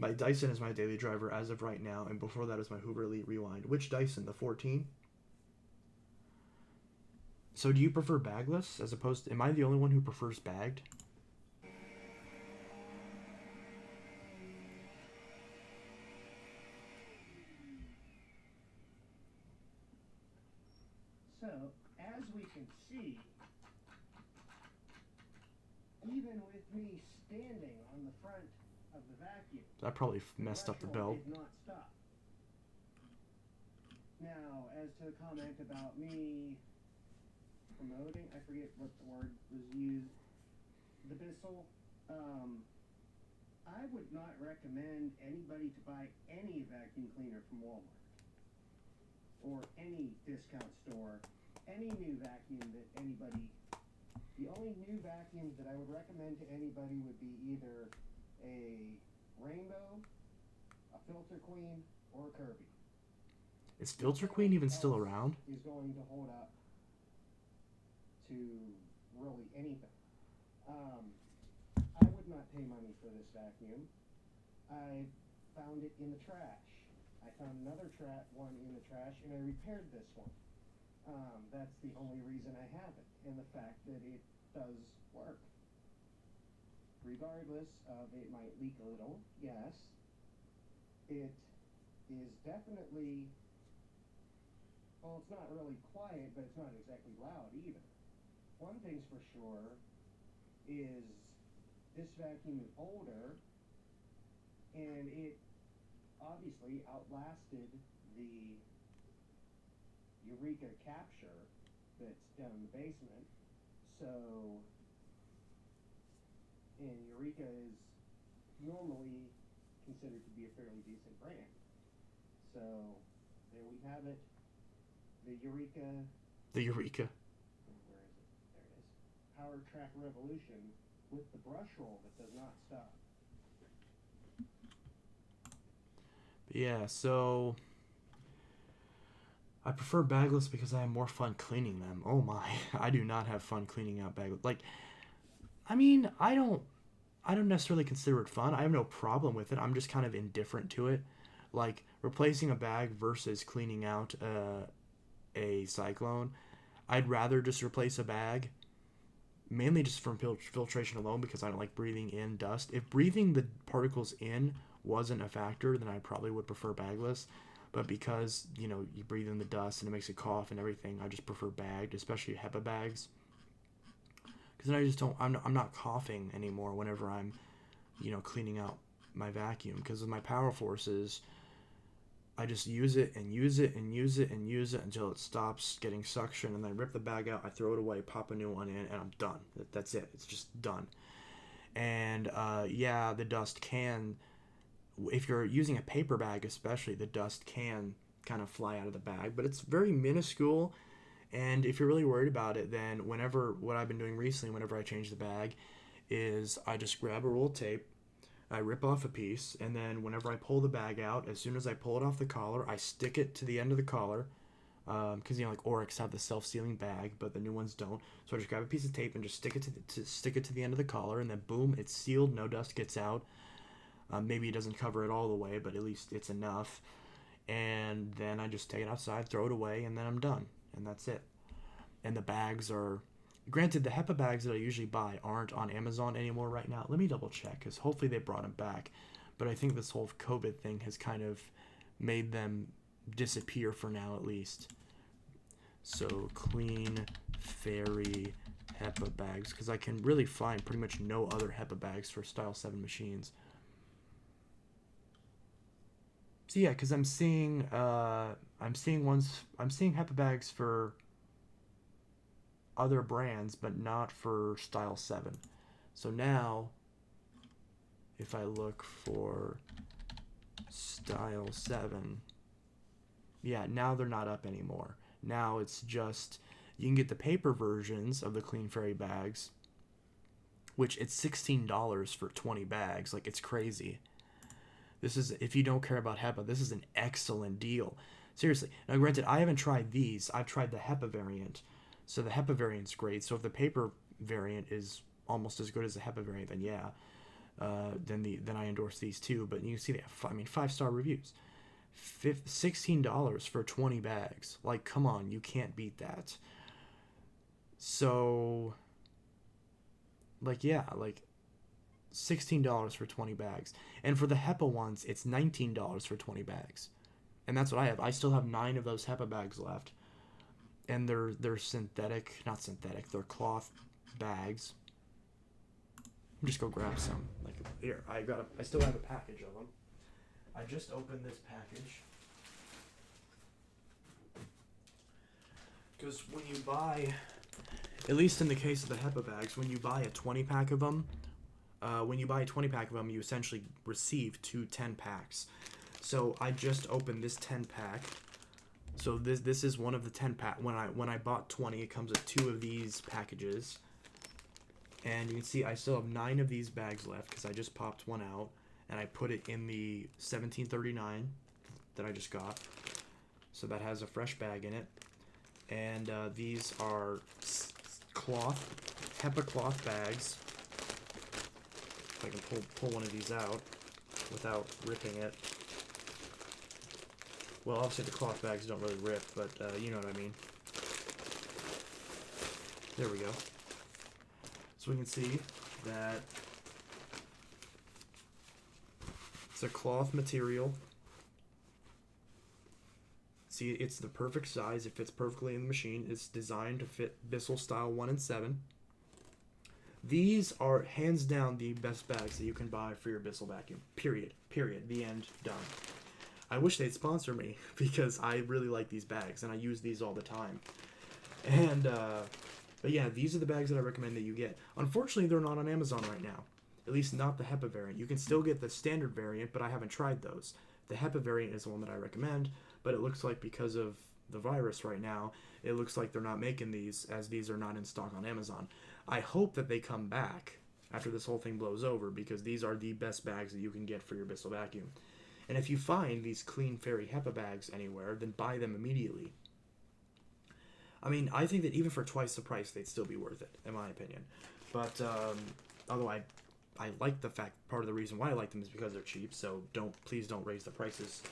My Dyson is my daily driver as of right now, and before that is my Hoover Elite Rewind. Which Dyson? The 14? So do you prefer bagless as opposed to... Am I the only one who prefers bagged? So, as we can see, even with me standing on the front of the vacuum, That probably messed up the belt. did not stop. Now, as to the comment about me promoting, I forget what the word was used, the Bissell, I would not recommend anybody to buy any vacuum cleaner from Walmart or any discount store, any new vacuum that anybody... The only new vacuums that I would recommend to anybody would be either a Rainbow, a Filter Queen, or a Kirby. Is Filter Queen even still around? Is going to hold up to really anything. I would not pay money for this vacuum. I found it in the trash. I found another one in the trash, and I repaired this one. That's the only reason I have it, and the fact that it does work. Regardless of it might leak a little, yes, it is definitely, well, it's not really quiet, but it's not exactly loud either. One thing's for sure is this vacuum is older, and it obviously outlasted the Eureka capture that's down in the basement. So, and Eureka is normally considered to be a fairly decent brand. So, there we have it. The Eureka. The Eureka. Where is it? There it is. Power Track Revolution with the brush roll that does not stop. Yeah, so I prefer bagless because I have more fun cleaning them. Oh my, I do not have fun cleaning out bagless. Like, I mean, I don't necessarily consider it fun. I have no problem with it. I'm just kind of indifferent to it. Like replacing a bag versus cleaning out a cyclone. I'd rather just replace a bag, mainly just from filtration alone because I don't like breathing in dust. If breathing the particles in wasn't a factor, then I probably would prefer bagless. But because, you breathe in the dust and it makes you cough and everything, I just prefer bagged, especially HEPA bags. Because then I just don't, I'm not coughing anymore whenever I'm, cleaning out my vacuum. Because with my power forces, I just use it and use it and use it and use it until it stops getting suction. And then I rip the bag out, I throw it away, pop a new one in, and I'm done. That's it. It's just done. And yeah, the dust can, if you're using a paper bag especially, the dust can kind of fly out of the bag. But it's very minuscule. And if you're really worried about it, then what I've been doing recently, whenever I change the bag, is I just grab a roll of tape, I rip off a piece, and then whenever I pull the bag out, as soon as I pull it off the collar, I stick it to the end of the collar, because like Oryx have the self-sealing bag, but the new ones don't. So I just grab a piece of tape and just stick it to the end of the collar, and then boom, it's sealed. No dust gets out. Maybe it doesn't cover it all the way, but at least it's enough. And then I just take it outside, throw it away, and then I'm done. And that's it. And the bags are, granted, the HEPA bags that I usually buy aren't on Amazon anymore right now. Let me double check, because hopefully they brought them back. But I think this whole COVID thing has kind of made them disappear for now, at least. So Clean Fairy HEPA bags, because I can really find pretty much no other HEPA bags for Style 7 machines. So yeah, because I'm seeing HEPA bags for other brands, but not for Style 7. So now, if I look for Style 7, yeah, now they're not up anymore. Now it's just, you can get the paper versions of the Clean Fairy bags, which it's $16 for 20 bags. Like, it's crazy. This is, if you don't care about HEPA, this is an excellent deal. Seriously. Now, granted, I haven't tried these. I've tried the HEPA variant. So the HEPA variant's great. So if the paper variant is almost as good as the HEPA variant, then yeah. Then I endorse these too. But you can see they have, 5-star reviews. $16 for 20 bags. Like, come on. You can't beat that. So, like, yeah. Like, $16 for 20 bags. And for the HEPA ones, it's $19 for 20 bags. And that's what I have. I still have 9 of those HEPA bags left. And they're synthetic, not synthetic, they're cloth bags. Just go grab some. Like, here, I still have a package of them. I just opened this package. Because when you buy, at least in the case of the HEPA bags, when you buy a 20-pack of them, you essentially receive 2 10-packs. So I just opened this 10-pack. So this is one of the 10-pack. When I bought 20, it comes with 2 of these packages. And you can see I still have 9 of these bags left because I just popped one out. And I put it in the 1739 that I just got. So that has a fresh bag in it. And these are HEPA cloth bags. If I can pull one of these out without ripping it. Well, obviously the cloth bags don't really rip, but you know what I mean. There we go. So we can see that it's a cloth material. See, it's the perfect size. It fits perfectly in the machine. It's designed to fit Bissell Style 1 and 7. These are hands down the best bags that you can buy for your Bissell vacuum. Period. The end. Done. I wish they'd sponsor me because I really like these bags and I use these all the time. And, but yeah, these are the bags that I recommend that you get. Unfortunately, they're not on Amazon right now. At least not the HEPA variant. You can still get the standard variant, but I haven't tried those. The HEPA variant is the one that I recommend, but it looks like because of the virus right now, it looks like they're not making these, as these are not in stock on Amazon. I hope that they come back after this whole thing blows over, because these are the best bags that you can get for your Bissell vacuum. And if you find these Clean Fairy HEPA bags anywhere, then buy them immediately. I mean, I think that even for twice the price, they'd still be worth it, in my opinion. But although I like the fact, part of the reason why I like them is because they're cheap. So please don't raise the prices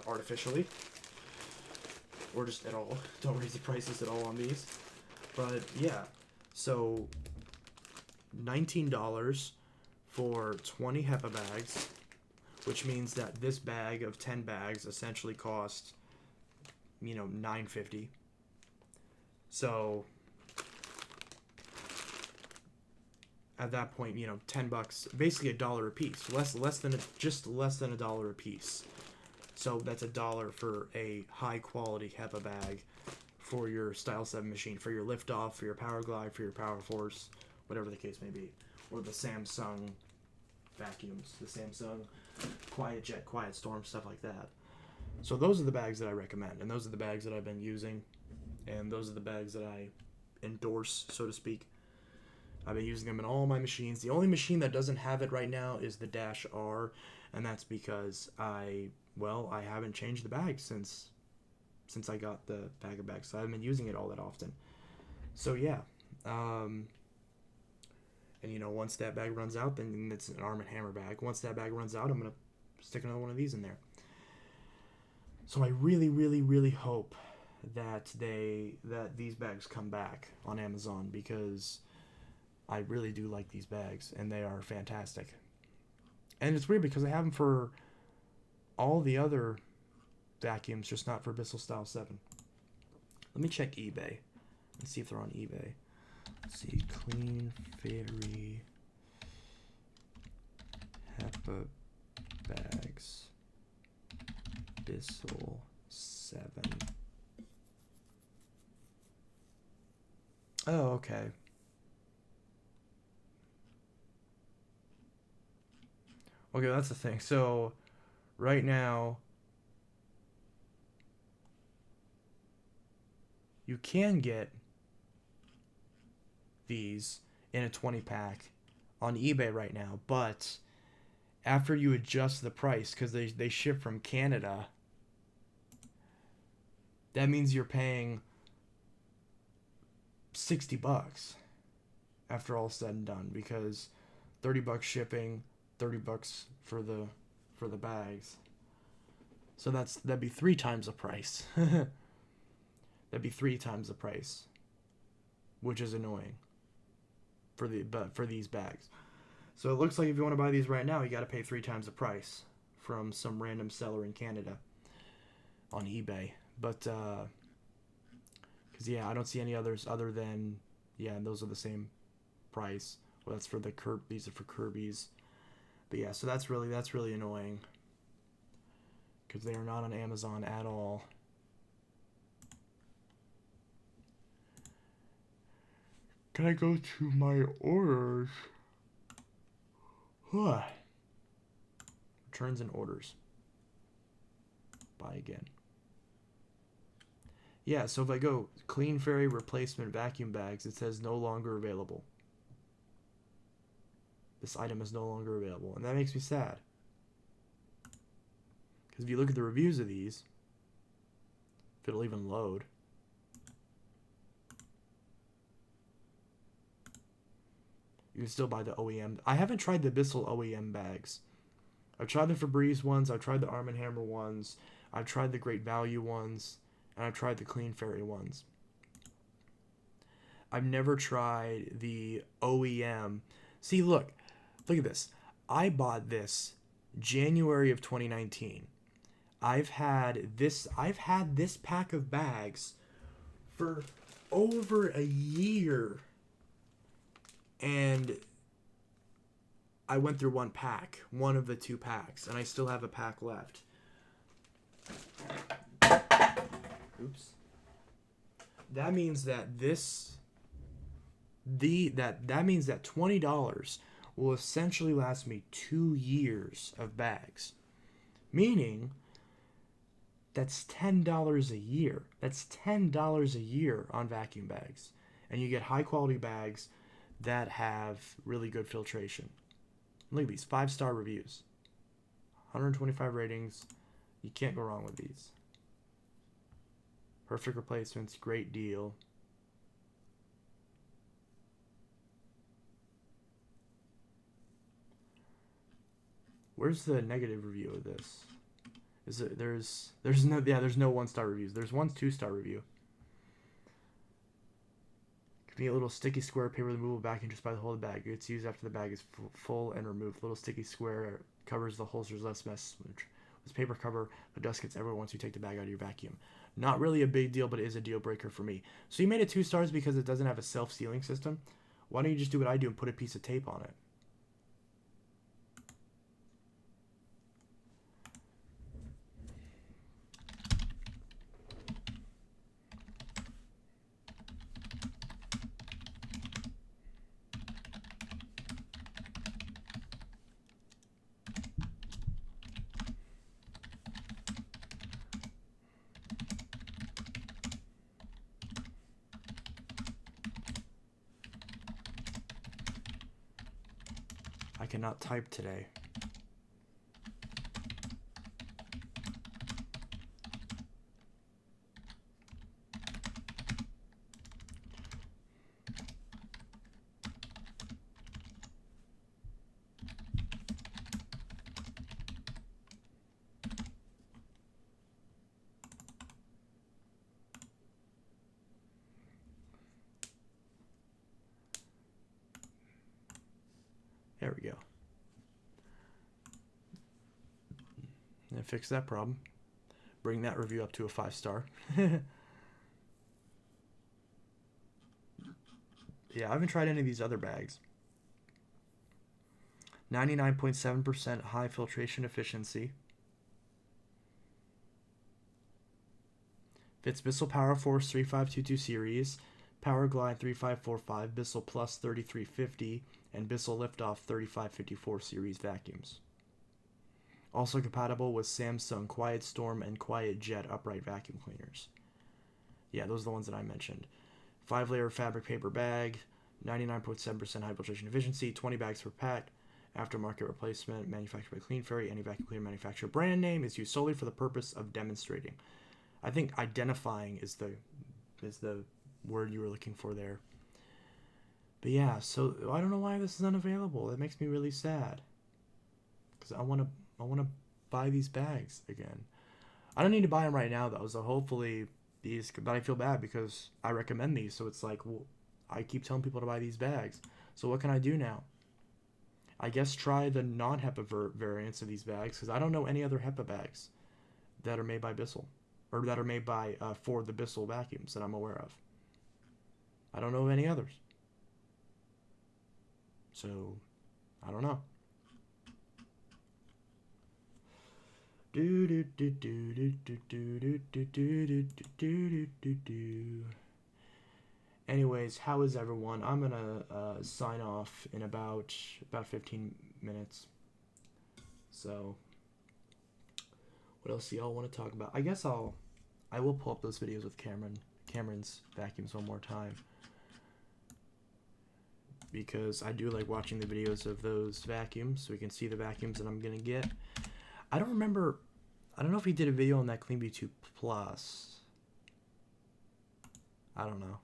artificially, or just at all. Don't raise the prices at all on these. But yeah, so $19 for 20 HEPA bags, which means that this bag of 10 bags essentially cost, $9.50. So at that point, $10, basically $1 a piece, just less than $1 a piece. So that's $1 for a high quality HEPA bag for your Style 7 machine, for your Liftoff, for your Power Glide, for your Power Force, whatever the case may be, or the Samsung vacuums, the Samsung Quiet Jet, Quiet Storm, stuff like that. So those are the bags that I recommend, and those are the bags that I've been using, and those are the bags that I endorse, so to speak. I've been using them in all my machines. The only machine that doesn't have it right now is the Dash R, and that's because I haven't changed the bag since I got the bag of bags, so I haven't been using it all that often. So yeah, and once that bag runs out, then it's an Arm & Hammer bag. Once that bag runs out, I'm gonna stick another one of these in there. So I really, really, really hope that these bags come back on Amazon, because I really do like these bags and they are fantastic. And it's weird because I have them for all the other vacuums, just not for Bissell Style 7. Let me check eBay and see if they're on eBay. Let's see, Clean Fairy HEPA bags, Bissell 7. Oh, okay. Okay, that's the thing. So, right now, you can get these in a 20-pack on eBay right now, but after you adjust the price, because they ship from Canada, that means you're paying $60 after all said and done, because $30 shipping, $30 for the bags. So that'd be 3 times the price. That'd be 3 times the price, which is annoying for these bags. So it looks like if you want to buy these right now, you got to pay 3 times the price from some random seller in Canada on eBay. But because I don't see any others other than those are the same price. Well, that's for these are for Kirby's. But yeah, so that's really annoying, because they are not on Amazon at all. Can I go to my orders? Returns and orders. Buy again. Yeah, so if I go Clean Fairy replacement vacuum bags, it says no longer available. This item is no longer available, and that makes me sad. Because if you look at the reviews of these, if it'll even load, you can still buy the OEM. I haven't tried the Bissell OEM bags. I've tried the Febreze ones, I've tried the Arm & Hammer ones, I've tried the Great Value ones, and I've tried the Clean Fairy ones. I've never tried the OEM. See, look at this. I bought this January of 2019. I've had this pack of bags for over a year. And I went through one of the 2 packs, and I still have a pack left. Oops. That means that that means that $20 will essentially last me 2 years of bags. Meaning that's $10 a year. That's $10 a year on vacuum bags. And you get high quality bags that have really good filtration. Look at these 5-star reviews, 125 ratings. You can't go wrong with these. Perfect replacements, great deal. Where's the negative review of this? Is it there's no there's no 1-star reviews. There's one 2-star review. Convenient little sticky square paper removable backing just by the hole of the bag. It's used after the bag is full and removed. Little sticky square covers the holsters, less mess. This paper cover, but dust gets everywhere once you take the bag out of your vacuum. Not really a big deal, but it is a deal breaker for me. So you made it 2 stars because it doesn't have a self-sealing system. Why don't you just do what I do and put a piece of tape on it? I cannot type today. There we go. And fix that problem. Bring that review up to a 5-star. Yeah, I haven't tried any of these other bags. 99.7% high filtration efficiency. Fits Bissell Power Force 3522 series, Power Glide 3545, Bissell Plus 3350, and Bissell Liftoff 3554 series vacuums. Also compatible with Samsung Quiet Storm and Quiet Jet upright vacuum cleaners. Yeah, those are the ones that I mentioned. 5-layer fabric paper bag, 99.7% high filtration efficiency, 20 bags per pack, aftermarket replacement, manufactured by Clean Fairy. Any vacuum cleaner manufacturer brand name is used solely for the purpose of demonstrating. I think identifying is the word you were looking for there. But yeah, so I don't know why this is unavailable. That makes me really sad. Because I want to buy these bags again. I don't need to buy them right now though. So hopefully these. But I feel bad because I recommend these. So it's like, well, I keep telling people to buy these bags. So what can I do now? I guess try the non-HEPA variants of these bags because I don't know any other HEPA bags that are made by Bissell. Or that are made by for the Bissell vacuums that I'm aware of. I don't know of any others. So, I don't know. Anyways, how is everyone? I'm gonna sign off in about 15 minutes. So, what else do y'all want to talk about? I guess I will pull up those videos with Cameron's vacuums one more time. Because I do like watching the videos of those vacuums so we can see the vacuums that I'm going to get. I don't know if he did a video on that CleanBeauty 2 Plus. I don't know.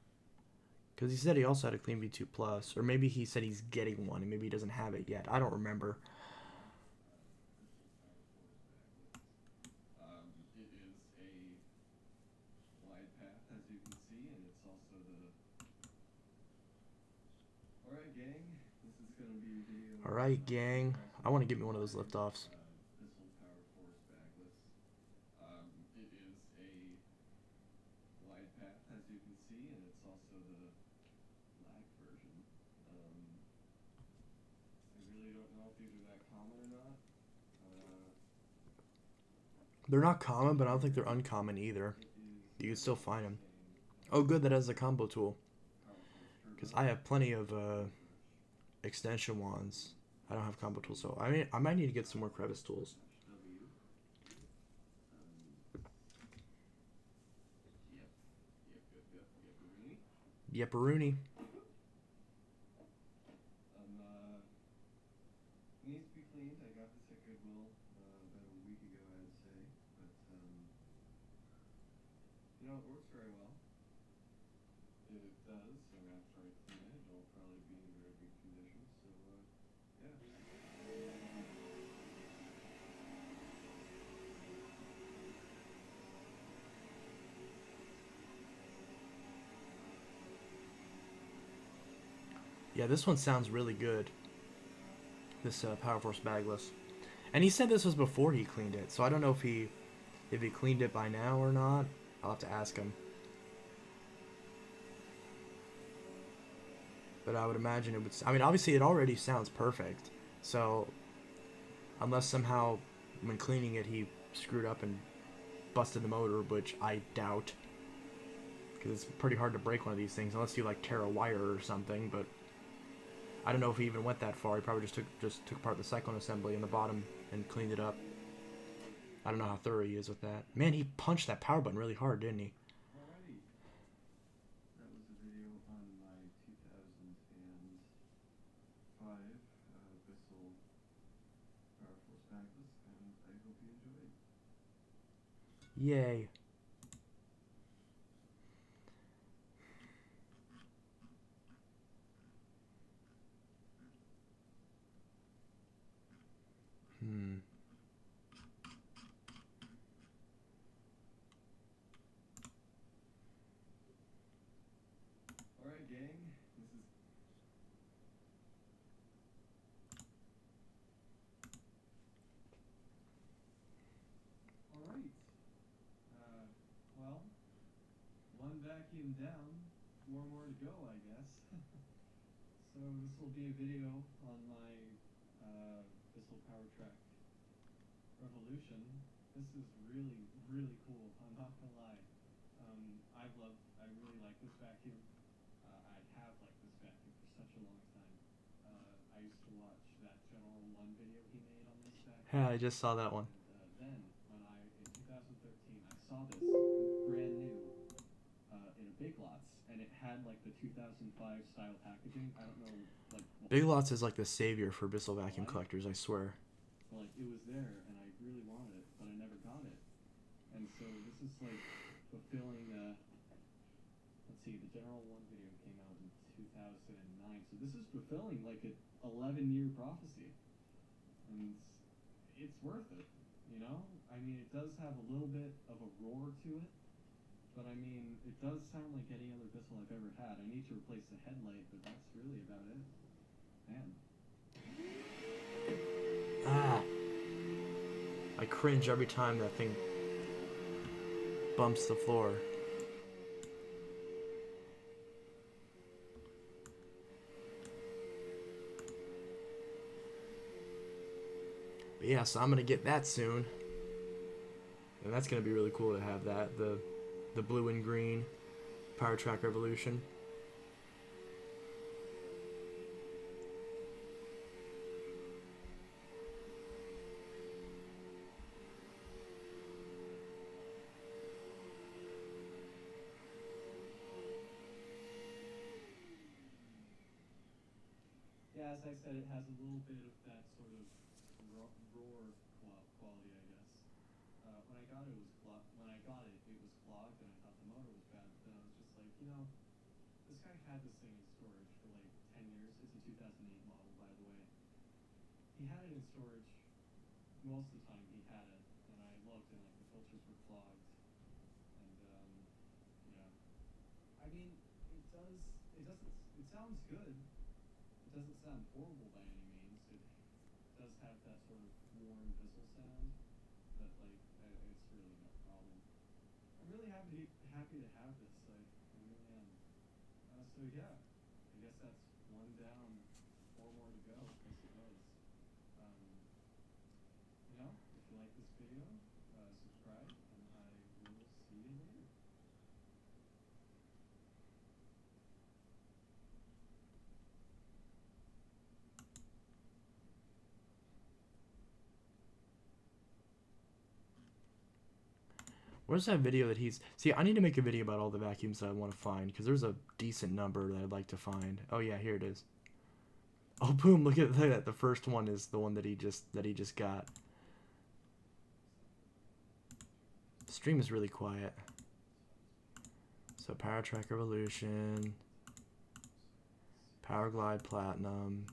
Because he said he also had a CleanBeauty 2 Plus. Or maybe he said he's getting one and maybe he doesn't have it yet. I don't remember. Alright, gang. I want to get me one of those liftoffs. They're not common, but I don't think they're uncommon either. You can still find them. Oh, good, that has a combo tool. Because I have plenty of extension wands. I don't have combo tools, so I might need to get some more crevice tools. Yepperoonie. Needs to be cleaned. I got this at Goodwill about a week ago, I'd say. But You know, it works very well. It does, and after I clean it, it'll probably be in very good condition, so, yeah. Yeah, this one sounds really good. This Power Force bagless. And he said this was before he cleaned it, so I don't know if he cleaned it by now or not. I'll have to ask him. But I would imagine it would... I mean, obviously it already sounds perfect. So, unless somehow when cleaning it he screwed up and busted the motor, which I doubt. Because it's pretty hard to break one of these things unless you like tear a wire or something, but... I don't know if he even went that far. He probably just took apart the cyclone assembly in the bottom and cleaned it up. I don't know how thorough he is with that. Man, he punched that power button really hard, didn't he? Alrighty. That was a video on my 2005 Bissell Power Force bagless, and I hope you enjoyed. Yay. Alright, gang. This is... Alright. Well, one vacuum down, 4 more to go, I guess. So this will be a video on my Bissell Power Track Revolution. This is really, really cool. I'm not gonna lie. I really like this vacuum. I have liked this vacuum for such a long time. I used to watch that General 1 video he made on this vacuum. Yeah, I just saw that one. And then, in 2013, I saw this brand new in a Big Lots, and it had like the 2005 style packaging. I don't know, like... Big Lots is like the savior for Bissell vacuum collectors, I swear. Like, it was there, and I really wanted it, but I never got it. And so this is like fulfilling, let's see, the General 1 video came out in 2009, so this is fulfilling like an 11-year prophecy. And it's worth it, you know? I mean, it does have a little bit of a roar to it, but I mean, it does sound like any other Bissell I've ever had. I need to replace the headlight, but that's really about it. Man. Ah. I cringe every time that thing bumps the floor. But yeah, so I'm gonna get that soon. And that's gonna be really cool to have that. The blue and green Power Track Revolution. Yeah, as I said, it has a little bit of that sort of roar quality, I guess. When I got it, it was clogged, and I thought the motor was bad. But then I was just like, you know, this guy had this thing in storage for like 10 years. It's a 2008 model, by the way. He had it in storage most of the time. He had it, and I looked, and like the filters were clogged, and yeah. I mean, it sounds good. It doesn't sound horrible by any means. It does have that sort of warm Bissell sound, but like it's really no problem. I'm really happy to have this. I really am. So yeah, I guess that's 1 down, 4 more to go, I suppose. You know, if you like this video, subscribe, and I will see you later. Where's that video that he's... See, I need to make a video about all the vacuums that I want to find, because there's a decent number that I'd like to find. Oh yeah, here it is. Oh boom, look at that. The first one is the one that he just got. The stream is really quiet. So Power Track Revolution, Power Glide Platinum.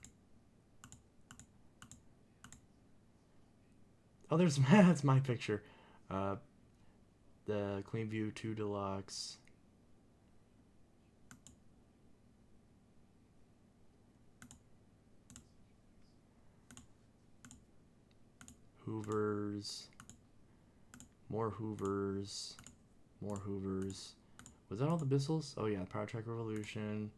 Oh, there's that's my picture. The Clean View 2 Deluxe. Hoovers. More Hoovers. More Hoovers. Was that all the Bissels? Oh yeah, Power Track Revolution.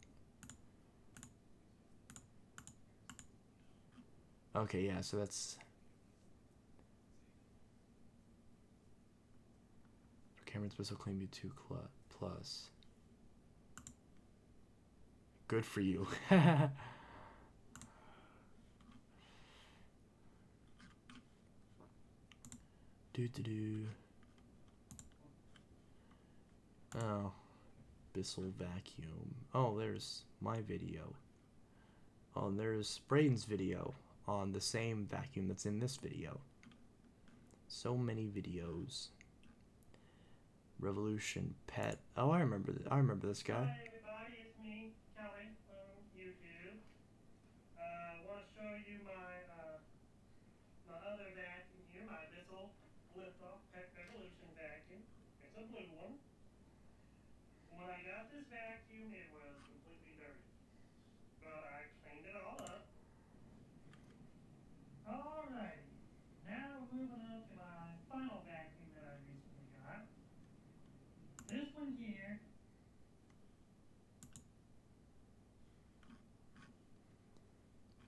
Okay, yeah, so that's... Cameron's Bissell Clean View 2 Plus. Good for you. Do. Oh. Bissell Vacuum. Oh, there's my video. Oh, and there's Braden's video on the same vacuum that's in this video. So many videos. Revolution Pet. Oh, I remember this guy. Hi everybody, it's me, Kelly from YouTube. Want to show you my other vacuum here, my Bissell Liftoff Pet Revolution vacuum. It's a blue one. When I got this vacuum, it was completely dirty, but I cleaned it all up. Alrighty, now we're moving on to my final vacuum that I recently got. This one here.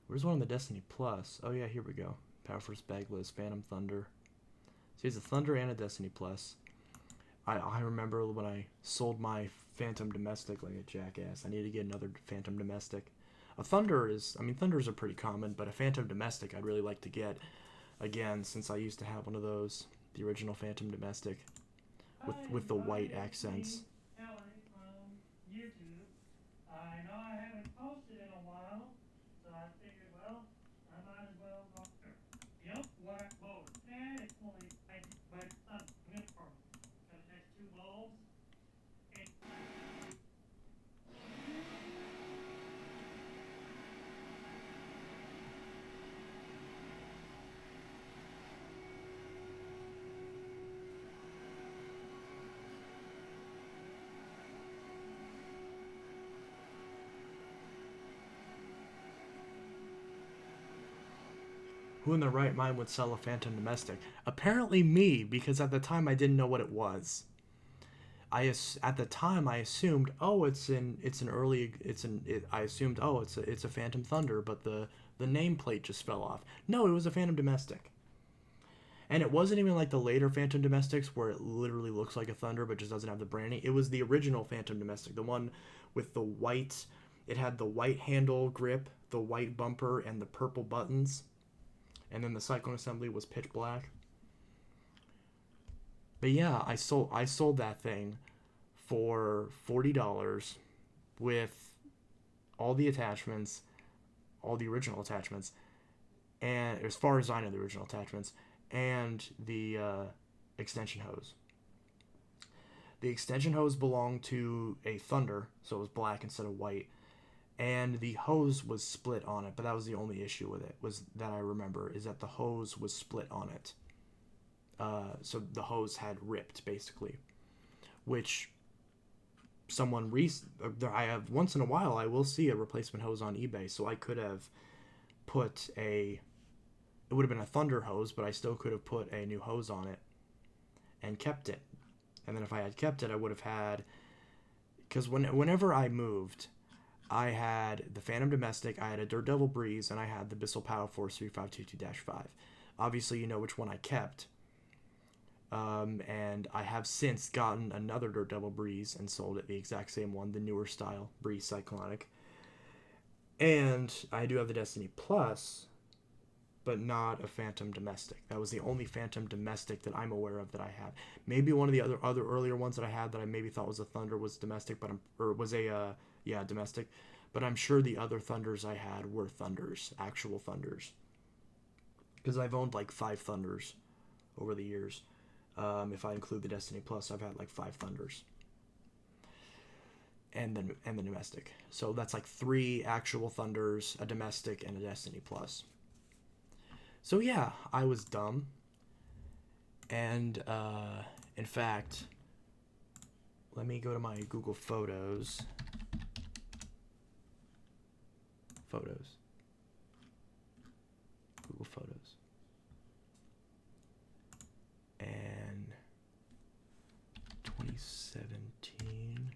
Where's one on the Destiny Plus? Oh yeah, here we go. Power Force Bagless, Phantom Thunder. So he's a Thunder and a Destiny Plus. I remember when I sold my Phantom Domestic like a jackass. I need to get another Phantom Domestic. A Thunder is, I mean, Thunders are pretty common, but a Phantom Domestic I'd really like to get again since I used to have one of those, the original Phantom Domestic, with the white accents. Kelly from YouTube. I know I haven't posted in a while, so I figured, well, I might as well go there. Yep, what bulb? And it's only by uniform. So it has two bulbs. Who in their right mind would sell a Phantom Domestic? Apparently me, because at the time I didn't know what it was. At the time I assumed, oh, it's a Phantom Thunder, but the nameplate just fell off. No, it was a Phantom Domestic. And it wasn't even like the later Phantom Domestics where it literally looks like a Thunder but just doesn't have the branding. It was the original Phantom Domestic, the one with the white, it had the white handle grip, the white bumper, and the purple buttons. And then the cyclone assembly was pitch black. But yeah, I sold that thing for $40 with all the attachments, all the original attachments, and as far as I know, the original attachments, and the extension hose. The extension hose belonged to a Thunder, so it was black instead of white. And the hose was split on it, but that was the only issue with it, was that I remember, is that the hose was split on it. So the hose had ripped, basically. Which I have, once in a while, I will see a replacement hose on eBay, so I could have put it would have been a Thunder hose, but I still could have put a new hose on it and kept it. And then if I had kept it, I would have had, because whenever I moved, I had the Phantom Domestic, I had a Dirt Devil Breeze, and I had the Bissell Power Force 3522-5. Obviously, you know which one I kept. And I have since gotten another Dirt Devil Breeze and sold it, the exact same one, the newer style Breeze Cyclonic. And I do have the Destiny Plus, but not a Phantom Domestic. That was the only Phantom Domestic that I'm aware of that I have. Maybe one of the other earlier ones that I had that I maybe thought was a Thunder was domestic, domestic. But I'm sure the other Thunders I had were Thunders, actual Thunders. Because I've owned like 5 Thunders over the years. If I include the Destiny Plus, I've had like 5 Thunders. and the domestic. So that's like 3 actual Thunders, a domestic, and a Destiny Plus. So yeah, I was dumb. And in fact, let me go to my Google Photos. Google Photos. And 2017.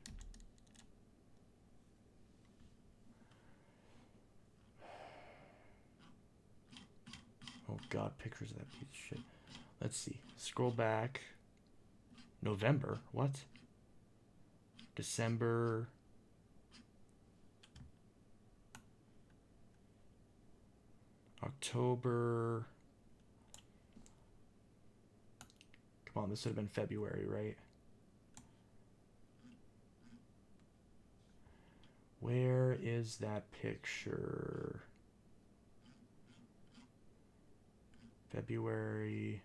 Oh God, pictures of that piece of shit. Let's see. Scroll back. November. What? December. October. Come on, this would have been February, right? Where is that picture? February.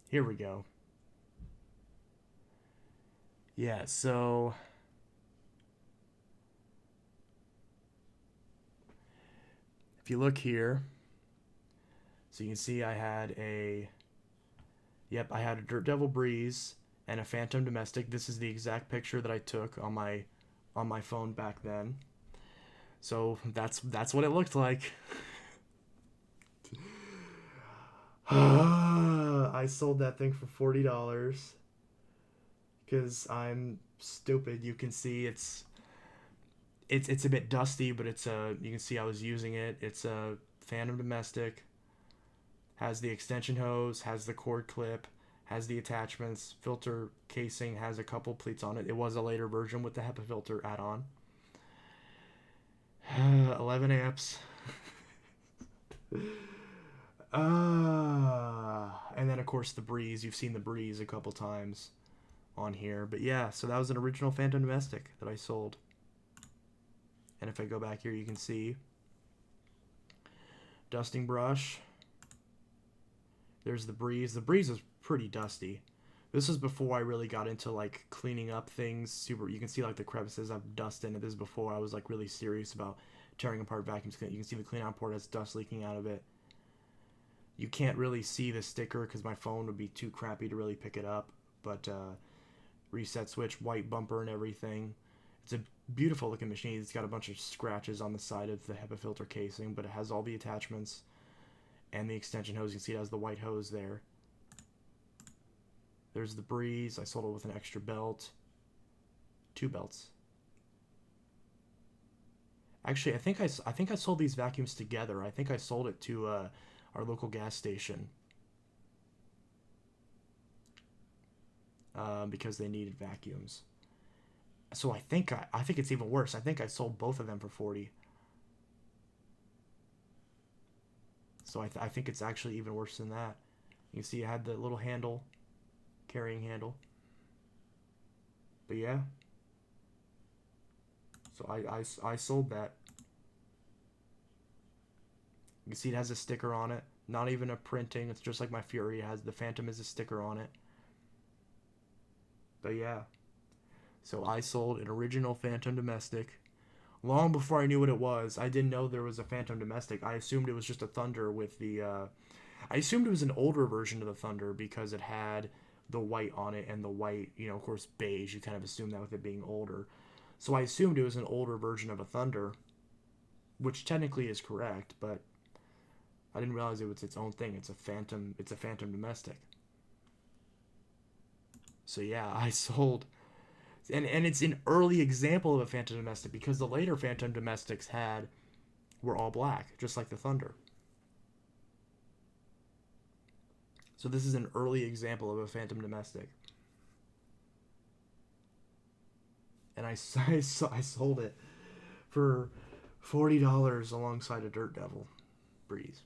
Here we go. Yeah, so if you look here, so you can see I had a Dirt Devil Breeze and a Phantom Domestic. This is the exact picture that I took on my phone back then. So that's what it looked like. I sold that thing for $40 because I'm stupid. You can see it's a bit dusty, but you can see I was using it. It's a Phantom Domestic. Has the extension hose, has the cord clip, has the attachments, filter casing, has a couple pleats on it. It was a later version with the HEPA filter add-on. 11 amps. And then of course the Breeze. You've seen the Breeze a couple times on here. But yeah, so that was an original Phantom Domestic that I sold. And if I go back here, you can see dusting brush. There's the Breeze. The Breeze is pretty dusty. This is before I really got into like cleaning up things. Super. You can see like the crevices I've dust in it. This is before I was like really serious about tearing apart vacuums. You can see the clean out port has dust leaking out of it. You can't really see the sticker because my phone would be too crappy to really pick it up. But reset switch, white bumper and everything. It's a beautiful looking machine. It's got a bunch of scratches on the side of the HEPA filter casing, but it has all the attachments and the extension hose. You can see it has the white hose there. There's the Breeze. I sold it with an extra belt. 2 belts. Actually, I think I sold these vacuums together. I think I sold it to our local gas station because they needed vacuums. So I think it's even worse. I think I sold both of them for $40. So I think it's actually even worse than that. You can see I had the little handle, carrying handle. But yeah. So I sold that. You can see it has a sticker on it. Not even a printing. It's just like my Fury. It has the Phantom as a sticker on it. But yeah. So I sold an original Phantom Domestic. Long before I knew what it was. I didn't know there was a Phantom Domestic. I assumed it was just a Thunder with the... I assumed it was an older version of the Thunder because it had the white on it and the white, of course, beige. You kind of assume that with it being older. So I assumed it was an older version of a Thunder, which technically is correct, but I didn't realize it was its own thing. It's a Phantom Domestic. So yeah, I sold... And it's an early example of a Phantom Domestic because the later Phantom Domestics were all black, just like the Thunder. So this is an early example of a Phantom Domestic. And I sold it for $40 alongside a Dirt Devil Breeze.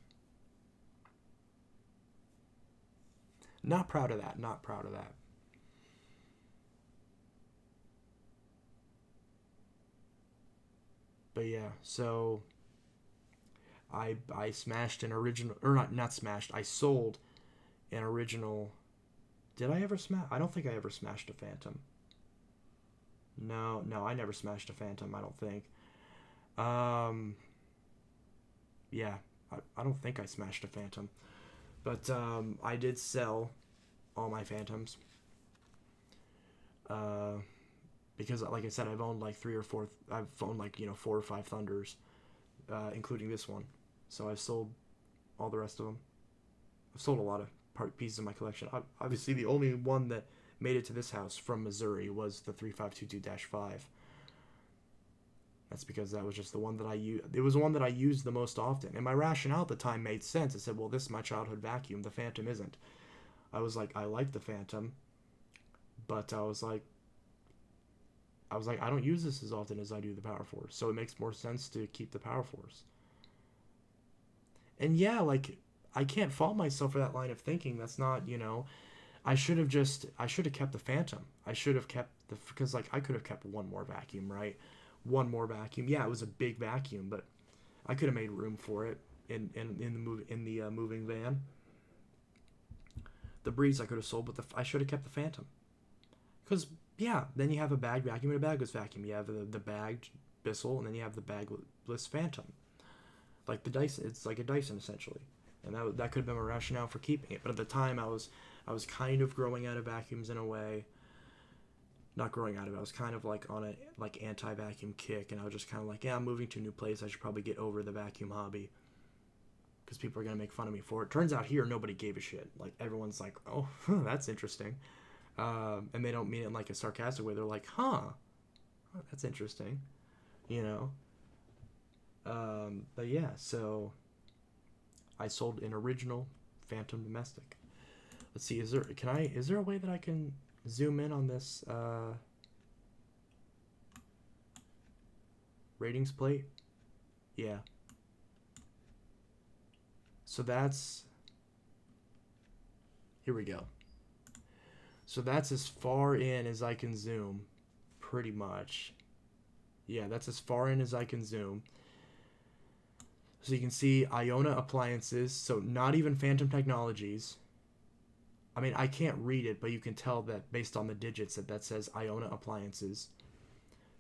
Not proud of that. Not proud of that. But yeah, so I smashed an original, or not smashed. I sold an original. Did I ever smash? I don't think I ever smashed a Phantom. No, I never smashed a Phantom, I don't think. Yeah, I don't think I smashed a Phantom. But I did sell all my Phantoms. Because, like I said, I've owned like I've owned like, 4 or 5 Thunders, including this one. So I've sold all the rest of them. I've sold a lot of pieces of my collection. Obviously, the only one that made it to this house from Missouri was the 3522-5. That's because that was just the one that I used. It was the one that I used the most often. And my rationale at the time made sense. I said, well, this is my childhood vacuum. The Phantom isn't. I was like, I like the Phantom. But I was like, I don't use this as often as I do the Power Force. So it makes more sense to keep the Power Force. And yeah, like, I can't fault myself for that line of thinking. That's not, I should have kept the Phantom. I should have kept because like I could have kept one more vacuum, right? One more vacuum. Yeah, it was a big vacuum, but I could have made room for it in the moving van. The Breeze I could have sold, but I should have kept the Phantom. Because yeah, then you have a bagged vacuum and a bagless vacuum. You have the bagged Bissell, and then you have the bagless Phantom. Like the Dyson, it's like a Dyson essentially, and that could have been my rationale for keeping it. But at the time, I was kind of growing out of vacuums in a way. Not growing out of it. I was kind of like on a like anti-vacuum kick, and I was just kind of like, yeah, I'm moving to a new place. I should probably get over the vacuum hobby because people are gonna make fun of me for it. Turns out here nobody gave a shit. Like everyone's like, oh, that's interesting, and they don't mean it in like a sarcastic way. They're like, huh, that's interesting, But yeah, so I sold an original Phantom domestic. Let's see, is there a way that I can zoom in on this ratings plate? Yeah. So here we go. So that's as far in as I can zoom, pretty much. Yeah, that's as far in as I can zoom. So you can see Iona Appliances, so not even Phantom Technologies. I mean, I can't read it, but you can tell that based on the digits that says Iona Appliances.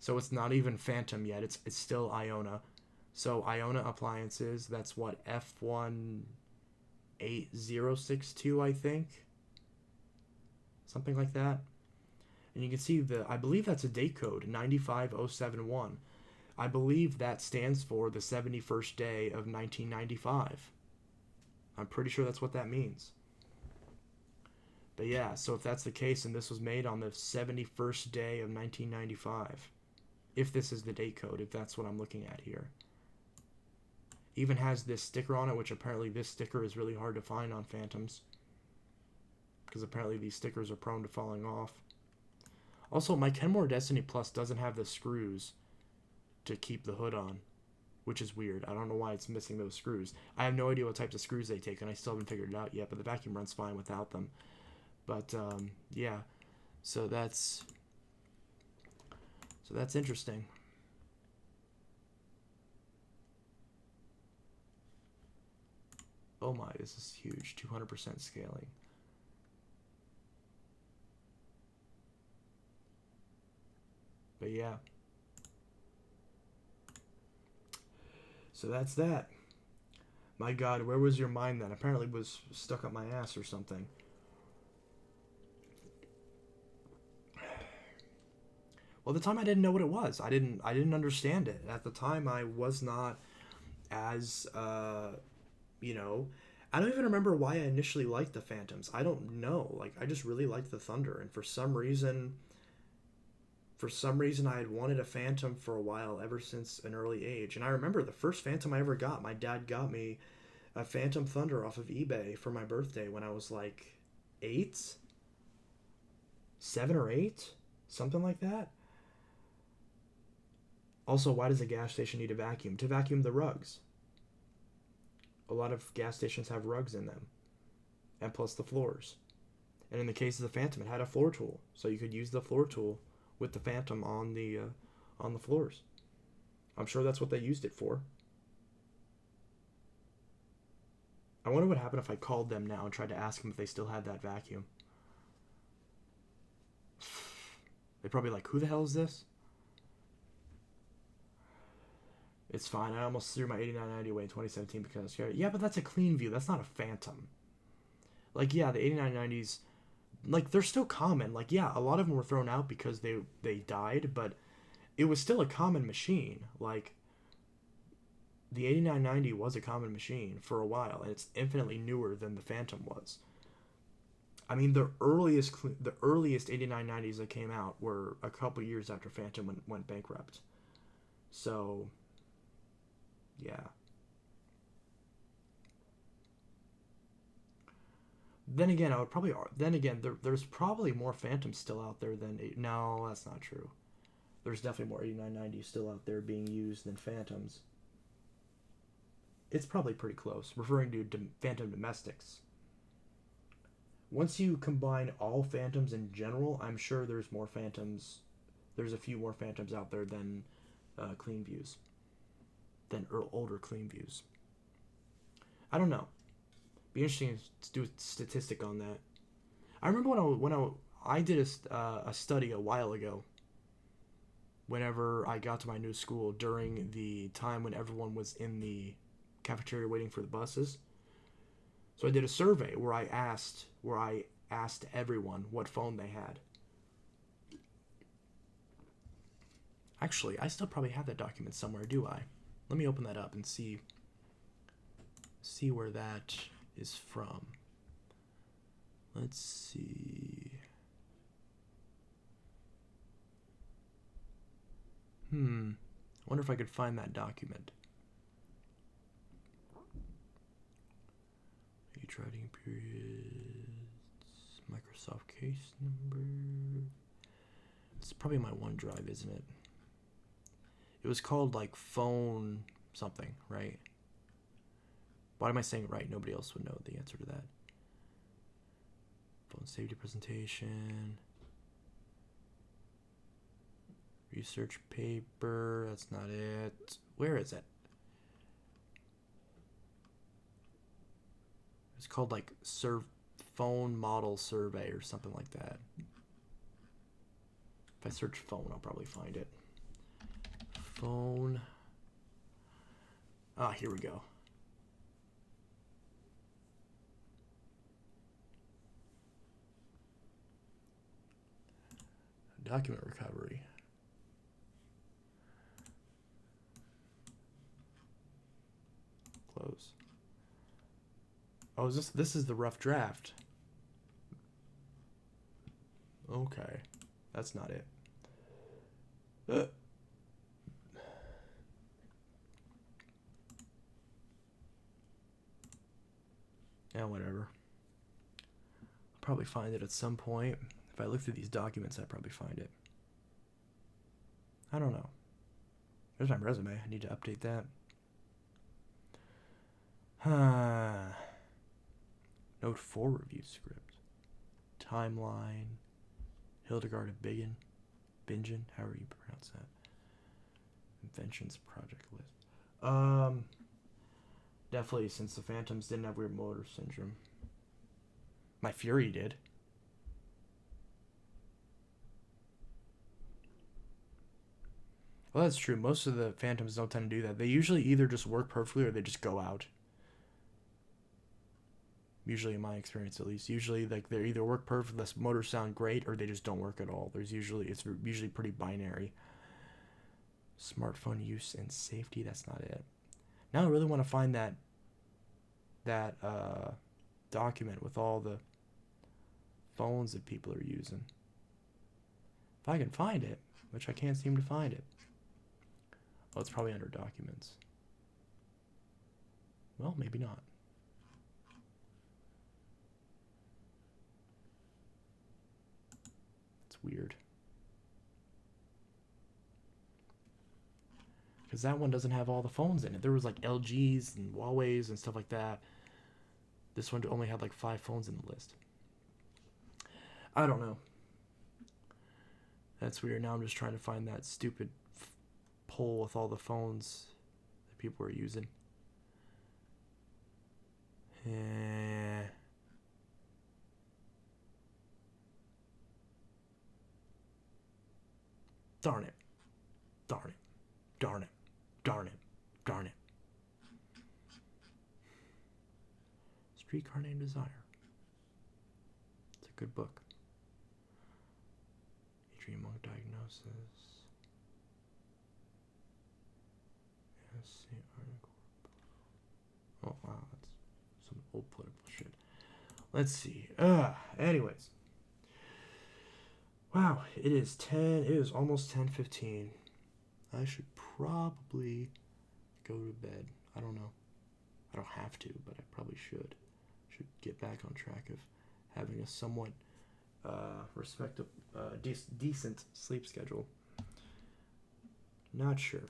So it's not even Phantom yet. It's still Iona. So Iona Appliances, that's what, F18062, I think? Something like that. And you can see I believe that's a date code, 95071. I believe that stands for the 71st day of 1995. I'm pretty sure that's what that means. But yeah, so if that's the case, and this was made on the 71st day of 1995, if this is the date code, if that's what I'm looking at here. Even has this sticker on it, which apparently this sticker is really hard to find on Phantoms, because apparently these stickers are prone to falling off. Also, my Kenmore Destiny Plus doesn't have the screws to keep the hood on, which is weird. I don't know why it's missing those screws. I have no idea what types of screws they take, and I still haven't figured it out yet, but the vacuum runs fine without them. But yeah, so that's interesting. Oh my, this is huge. 200% scaling. But yeah. So that's that. My God, where was your mind then? Apparently it was stuck up my ass or something. Well, at the time I didn't know what it was. I didn't understand it. At the time I was not as I don't even remember why I initially liked the Phantoms. I don't know. Like, I just really liked the Thunder, and for some reason I had wanted a Phantom for a while, ever since an early age. And I remember the first Phantom I ever got, my dad got me a Phantom Thunder off of eBay for my birthday when I was like 7 or 8, something like that. Also, why does a gas station need a vacuum? To vacuum the rugs. A lot of gas stations have rugs in them, and plus the floors. And in the case of the Phantom, it had a floor tool, so you could use the floor tool with the Phantom on the floors. I'm sure that's what they used it for. I wonder what happened if I called them now and tried to ask them if they still had that vacuum. They're probably like, who the hell is this? It's fine. I almost threw my 8990 away in 2017 because I was scared. Yeah, but that's a clean view. That's not a Phantom. Like, yeah, the 8990s, like, they're still common. Like, yeah, a lot of them were thrown out because they died, but it was still a common machine. Like, the 8990 was a common machine for a while, and it's infinitely newer than the Phantom was. I mean, the earliest 8990s that came out were a couple years after Phantom went bankrupt. So, yeah. Then again, there's probably more Phantoms still out there than no, that's not true. There's definitely more 8990s still out there being used than Phantoms. It's probably pretty close, referring to Phantom domestics. Once you combine all Phantoms in general, I'm sure there's more Phantoms. There's a few more Phantoms out there than clean views. Than older clean views. I don't know. Be interesting to do a statistic on that. I remember when I did a study a while ago. Whenever I got to my new school during the time when everyone was in the cafeteria waiting for the buses. So I did a survey where I asked everyone what phone they had. Actually, I still probably have that document somewhere, do I? Let me open that up and see where that is from. Let's see. I wonder if I could find that document. Each writing periods, Microsoft case number. It's probably my OneDrive, isn't it? It was called like phone something, right? Why am I saying it right? Nobody else would know the answer to that. Phone safety presentation. Research paper. That's not it. Where is it? It's called like phone model survey or something like that. If I search phone, I'll probably find it. Phone. Ah, here we go. Document recovery. Close. Oh, this is the rough draft. Okay. That's not it. Yeah, whatever. I'll probably find it at some point. If I look through these documents, I'd probably find it. I don't know. There's my resume. I need to update that. Note 4 review script. Timeline. Hildegard of Bingen, however you pronounce that. Inventions project list. Definitely, since the Phantoms didn't have weird motor syndrome. My Fury did. Well, that's true. Most of the Phantoms don't tend to do that. They usually either just work perfectly or they just go out. Usually, in my experience, at least, usually like they either work perfect, the motors sound great, or they just don't work at all. It's usually pretty binary. Smartphone use and safety. That's not it. Now I really want to find that document with all the phones that people are using. If I can find it, which I can't seem to find it. Oh, it's probably under documents. Well, maybe not. Weird, because that one doesn't have all the phones in it. There was like LGs and Huawei's and stuff like that. This one only had like 5 phones in the list. I don't know. That's weird. Now I'm just trying to find that stupid poll with all the phones that people are using. Eh. Darn it. Darn it. Darn it. Darn it. Darn it. Streetcar Named Desire. It's a good book. Adrian Monk Diagnosis. Yes, the article. Oh, wow. That's some old political shit. Let's see. Anyways. Wow, it is almost 10:15. I should probably go to bed. I don't know. I don't have to, but I probably should. Should get back on track of having a somewhat decent sleep schedule. Not sure.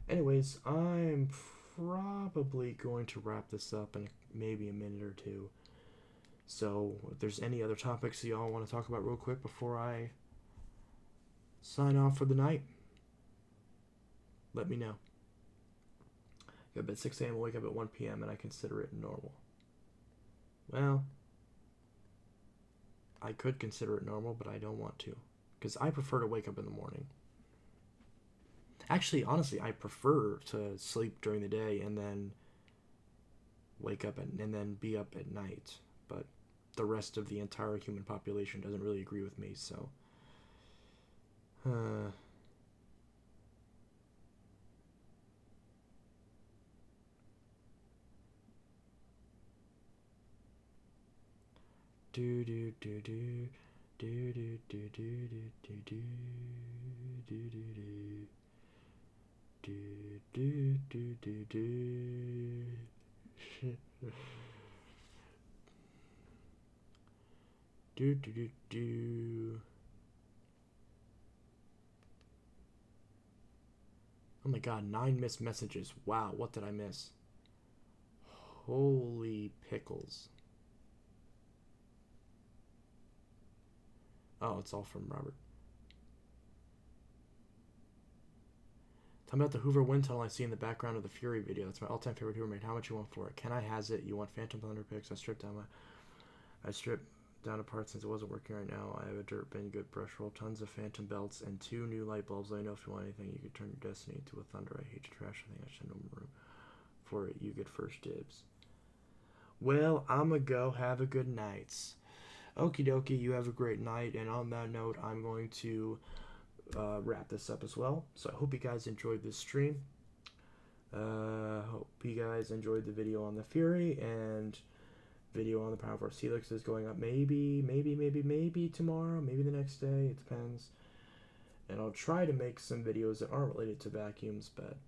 Anyways, I'm probably going to wrap this up in maybe a minute or two. So, if there's any other topics y'all want to talk about real quick before I sign off for the night, let me know. Go to bed 6 a.m. and wake up at 1 p.m. and I consider it normal. Well, I could consider it normal, but I don't want to. Because I prefer to wake up in the morning. Actually, honestly, I prefer to sleep during the day and then wake up and then be up at night. But the rest of the entire human population doesn't really agree with me, so... Do do do do do do do do do do do do do do do do. Do do do do. Oh my god, 9 missed messages. Wow, what did I miss? Holy pickles. Oh, it's all from Robert. Tell me about the Hoover wind tunnel I see in the background of the Fury video. That's my all-time favorite Hoover made. How much you want for it? Can I has it? You want Phantom Thunder picks? I stripped down a part since it wasn't working right now. I have a dirt bin, good brush roll, tons of Phantom belts, and 2 new light bulbs. Let me know if you want anything. You could turn your destiny into a thunder. I hate to trash. I think I should have no room for it. You get first dibs. Well, I'ma go. Have a good night. Okie dokie, you have a great night. And on that note, I'm going to wrap this up as well. So I hope you guys enjoyed this stream. Hope you guys enjoyed the video on the Fury, and video on the Power Force Helix is going up maybe tomorrow, maybe the next day. It depends. And I'll try to make some videos that aren't related to vacuums, but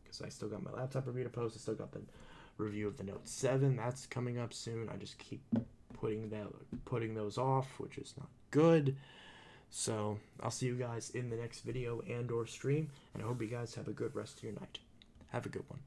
because I still got my laptop review to post, I still got the review of the Note 7. That's coming up soon. I just keep putting those off, which is not good. So I'll see you guys in the next video and or stream, and I hope you guys have a good rest of your night. Have a good one.